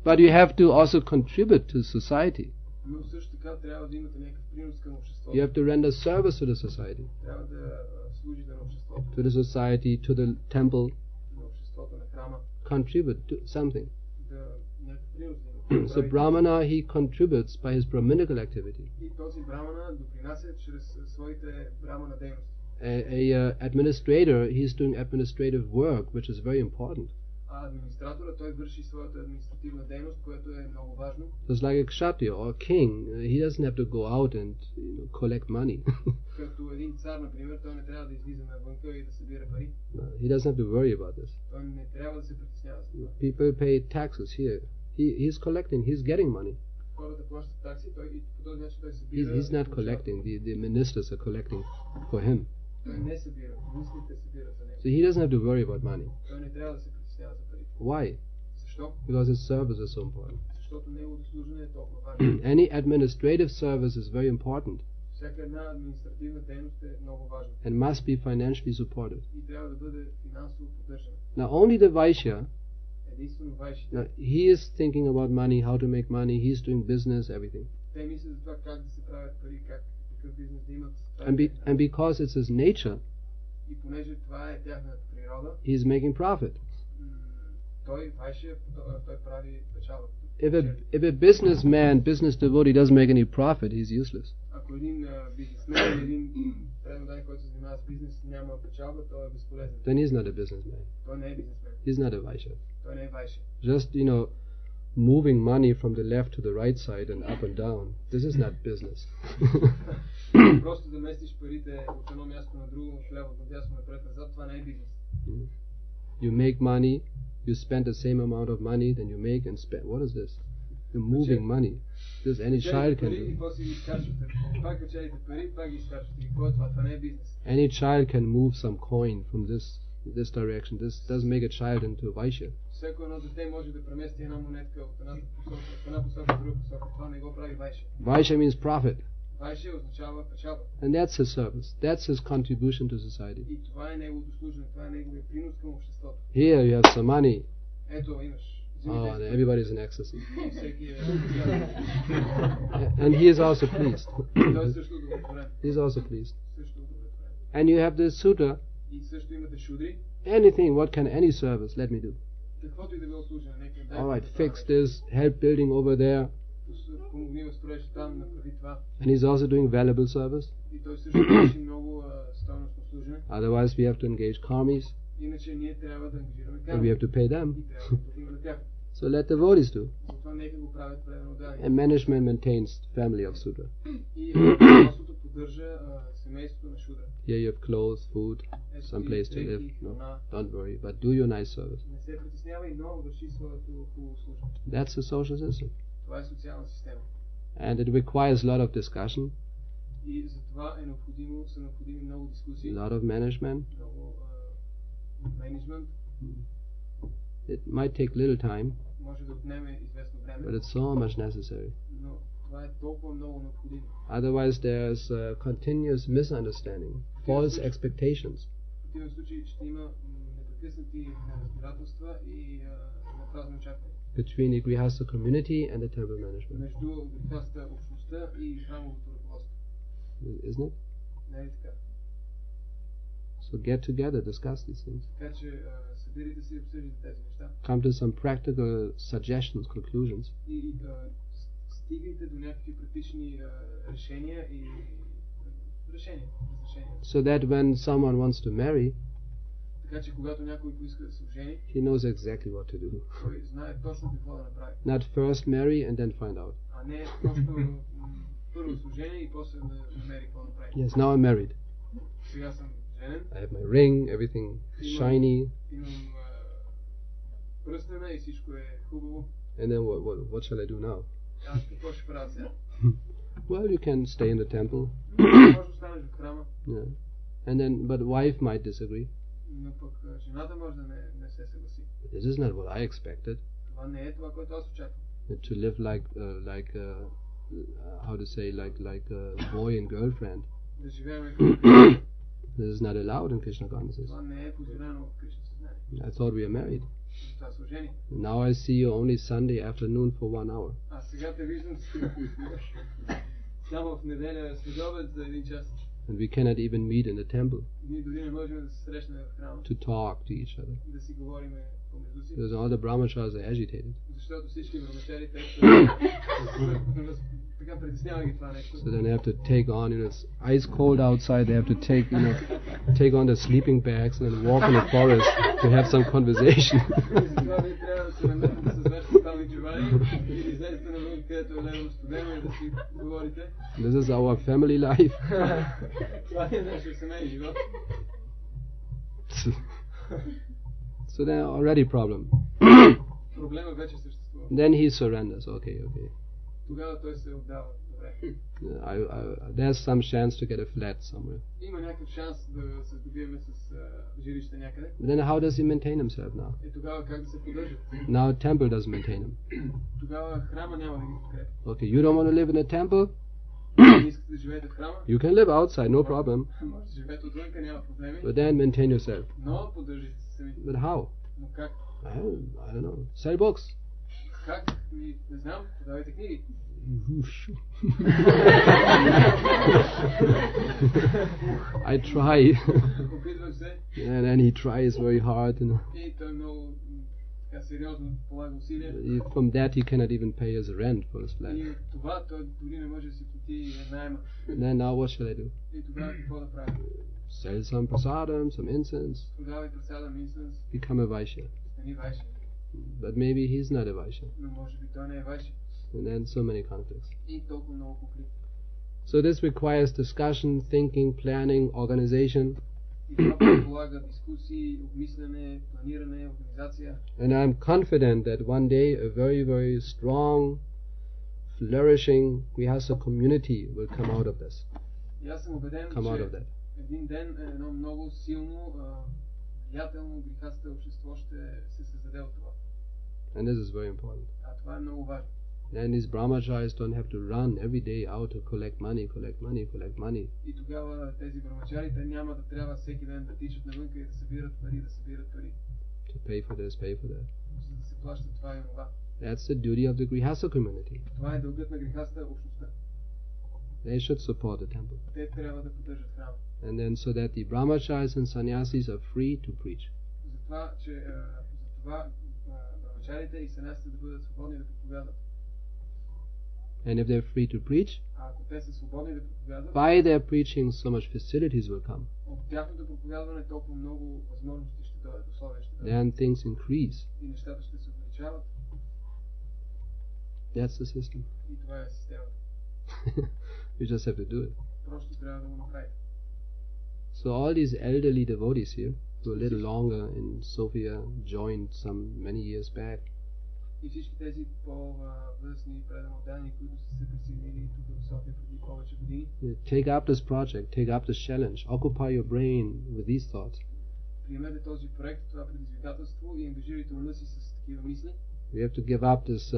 But you have to also contribute to society. Но също така трябва да имате някакъв принос към обществото. You have to render service to the society. Трябва да служите на обществото. To the society, to the temple. На обществото, на храма. Contribute to something. Да някакъв принос да имате. So Brahmana, he contributes by his Brahminical activity. И този брамана допринася чрез своите брамана дейности. A administrator, he's doing administrative work, which is very important. А администратора, той върши своята административна дейност, което е много важно. Just like a kshatriya or a king, he doesn't have to go out and collect money. Като един цар, например, той не трябва да излиза навънка и да събира пари. He doesn't have to worry about this. Той не трябва да се притеснява за това. People pay taxes here. He's collecting, he's getting money. Хората плащат такси, той и по този начин той събира. He's not collecting, the ministers are collecting for him. Той не събира, министрите събират за него. So he doesn't have to worry about money. Той не трябва да се притеснява за пари. Why? Защо? Because his service is so important. Защото неговото служене е толкова важно. Any administrative service is very important Всяка една административна дейност е много важна. and must be financially supported. И трябва да бъде финансово поддържана. Now only the Vaishya, Единствено вайшите. now, he is thinking about money, how to make money, he's doing business, everything. Те мислят за това как да се правят пари, какъв бизнес да имат. And because it's his nature, И понеже това е тяхната природа, he's making profit. той вайше, той прави печалба. If a businessman, business devotee doesn't make any profit, he's useless. Ако един бизнесмен или един преданен, който се занимава с бизнес, няма печалба, той е безполезен. Then he's not a businessman. Той не е бизнесмен. He's not a Vaishya. Той не е вайше. Just, moving money from the left to the right side and up and down. This is not business. Просто да местиш парите от едно място на друго, от ляво, надясно, напред-назад, това не е бизнес. You make money, you spend the same amount of money, then you make and spend. What is this? You're moving money. This any child can И do. после ги изкарчвате. Пак качаете пари, пак ги изкарчвате. И какво е това? Това не е бизнес. Any child can move some coin from this direction. This doesn't make a child into a Vaishya. Всяко едно дете може да премести една монетка от една посока в друга посока. Това не го прави вайше. Vaishya means profit. Вайше означава печалба. And that's his service. That's his contribution to society. И това е неговото служене, това е неговия принос към обществото. Here you have some money. Ето, имаш. Oh, and everybody's in ecstasy. И всеки е And he is also pleased. той е също удовлетворен. He's also pleased. Също удовлетворен. And you have the sutra. И също имате шудри. Anything, what can any service let me do? Каквото и да било служене, нека дай. Alright, fix this, help building over there. Помогни в строеж там, направи това. And he's also doing valuable service. И той също върши много стойностно служене. Otherwise, we have to engage karmis, Иначе ние трябва да ангажираме and we карми. have to pay them. И трябва да платим на тях. So let devotees do. Затова нека го правят преданодания. And management maintains family of Sudra. И ръководството поддържа семейството на шудра. Here you have clothes, food, some place to live. No, don't worry, but do your nice service. Не се притеснявай, но върши своето хубаво служба. That's the social system. Това е социална система. And it requires a lot of discussion, И за това са необходими много дискусии, a lot of management. много менеджмент. It might take little time, Може да отнеме известно време, but it's so much necessary. но това е толкова много необходимо. Otherwise, there's a continuous misunderstanding, false expectations. В противен случай ще има непрекъснати неразбирателства и напразни очаквания Between the Grihastha community and the temple management, между грехаста общността и храмовото ръководство. isn't it? Не е така. So get together, discuss these things. Така че събирайте се и обсъждайте тези неща. Come to some practical suggestions, conclusions. И стигайте до някакви практични решения и разрешения. So that when someone wants to marry, Така че когато някой поиска да се ожени, he knows exactly what to do. той знае точно какво да направи. Not first marry and then find out. А не просто първо се ожени и после да намери какво да направи. Yes, now I'm married. Сега съм женен. I have my ring, everything shiny. Имам пръстена и всичко е хубаво. And then what shall I do now? Аз какво ще правя сега? Well, you can stay in the temple. Може да останеш в храма, Yeah. And then, but wife might disagree. но пък жената може да не се съгласи. This is not what I expected. Това не е това, което аз очаквам. To live like how to say, like a boy and girlfriend. Да живеем This is not allowed in Krishna consciousness. това не е позволено в Кришна съзнание. I thought we are married. Това се ожени. Now I see you only Sunday afternoon for 1 hour. А сега те виждам само в неделя следобед за 1 час. And we cannot even meet in the temple Ние дори не можем да се срещнем в храма, to talk to each other. да си говорим помежду си, Because all the brahmacharis are agitated. защото всички брамачари така притеснява ги това нещо. So then they have to take on, it's ice cold outside, they have to take on the sleeping bags and then walk in the forest to have some conversation. Затова вие трябва да се намерите с вашите спални чували и излезете навън, където е ледено студено и да си говорите. This is our family life. Това е нашия семейен живот. So then already problem. Проблема вече съществува. Then he surrenders. Okay. Тогава той се отдава. Добре. There's some chance to get a flat somewhere. Има някакъв шанс да се добиеме с жилище някъде. But then how does he maintain himself now? Тогава как да се поддържат? Now temple doesn't maintain him. Тогава храма няма да ги подкрепи. Okay, you don't want to live in a temple? Не искате да живеете в храма? You can live outside, no problem. Може да живеете отвънка, няма проблеми. But then maintain yourself. Но поддържите се сами. But how? Но как? I don't know. Sell books. Как? Не знам. Продавайте книги. I try. Опитвам се. And then he tries very hard. И той много така сериозно полага усилия. From that he cannot even pay his rent for his flat. И от това той дори не може да си плати наема. Then now what shall I do? И тогава какво да правя? Sell some prasadam, some incense. Продавай прасадам, инсенс. Become a Vaishya. Стани вайши. But maybe he's not a Vaishya. Но може би той не е вайши. And then so many conflicts. И толкова много конфликти. So this requires discussion, thinking, planning, organization. И това предполага дискусии, обмислене, планиране, организация. And I'm confident that one day a very, very strong, flourishing Grihastha community will come out of this. И аз съм убеден, че един ден едно много силно, влиятелно грихастха общество ще се създаде от това. And this is very important. А това е много важно. Then these brahmacharis don't have to run every day out to collect money. И тогава тези брамачари, те няма да трябва всеки ден да тичат навънка и да събират пари. To pay for this, pay for that. За да се плаща това и това. That's the duty of the Grihastha community. Това е дългът на грихастха общността. They should support the temple. Те трябва да поддържат храма. And then so that the brahmacharis and sannyasis are free to preach. Затова брамачарите и санясите да бъдат свободни да проповядват. And if they're free to preach, ако те са свободни да проповядват, by their preaching so much facilities will come. От тяхното проповядване толкова много възможности ще дойдат, условия ще дойдат. Then things increase. И нещата ще се увеличават. That's the system. И това е системата. You just have to do it. Просто трябва да го направите. So all these elderly devotees here, who are a little longer in Sofia, joined some many years back. И всички тези по-възрастни предано отдани, които са се присъединили тук в София преди повече години. Take up this project, take up this challenge, occupy your brain with these thoughts. Приемете този проект, това предизвикателство и ангажирайте ума си с такива мисли. We have to give up this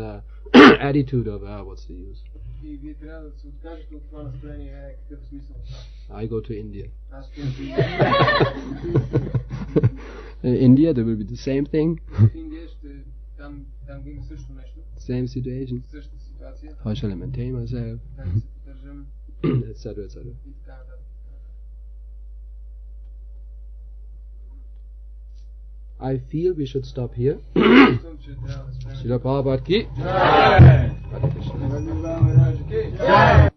attitude of, what's the use? И вие трябва да се откажете от това настроение, какъв смисъл от това. I go to India. Аз отивам в In India there will be the same thing. В Индия там има също нещо. Same situation. Същата ситуация. How shall I maintain myself? Как да се поддържам. etc. И така нататък. I feel we should stop here. Чувствам, че трябва да спрем. Srila Prabhupada ki. Jai! Hare Krishna. Бхактивайбхава Свами. Jai!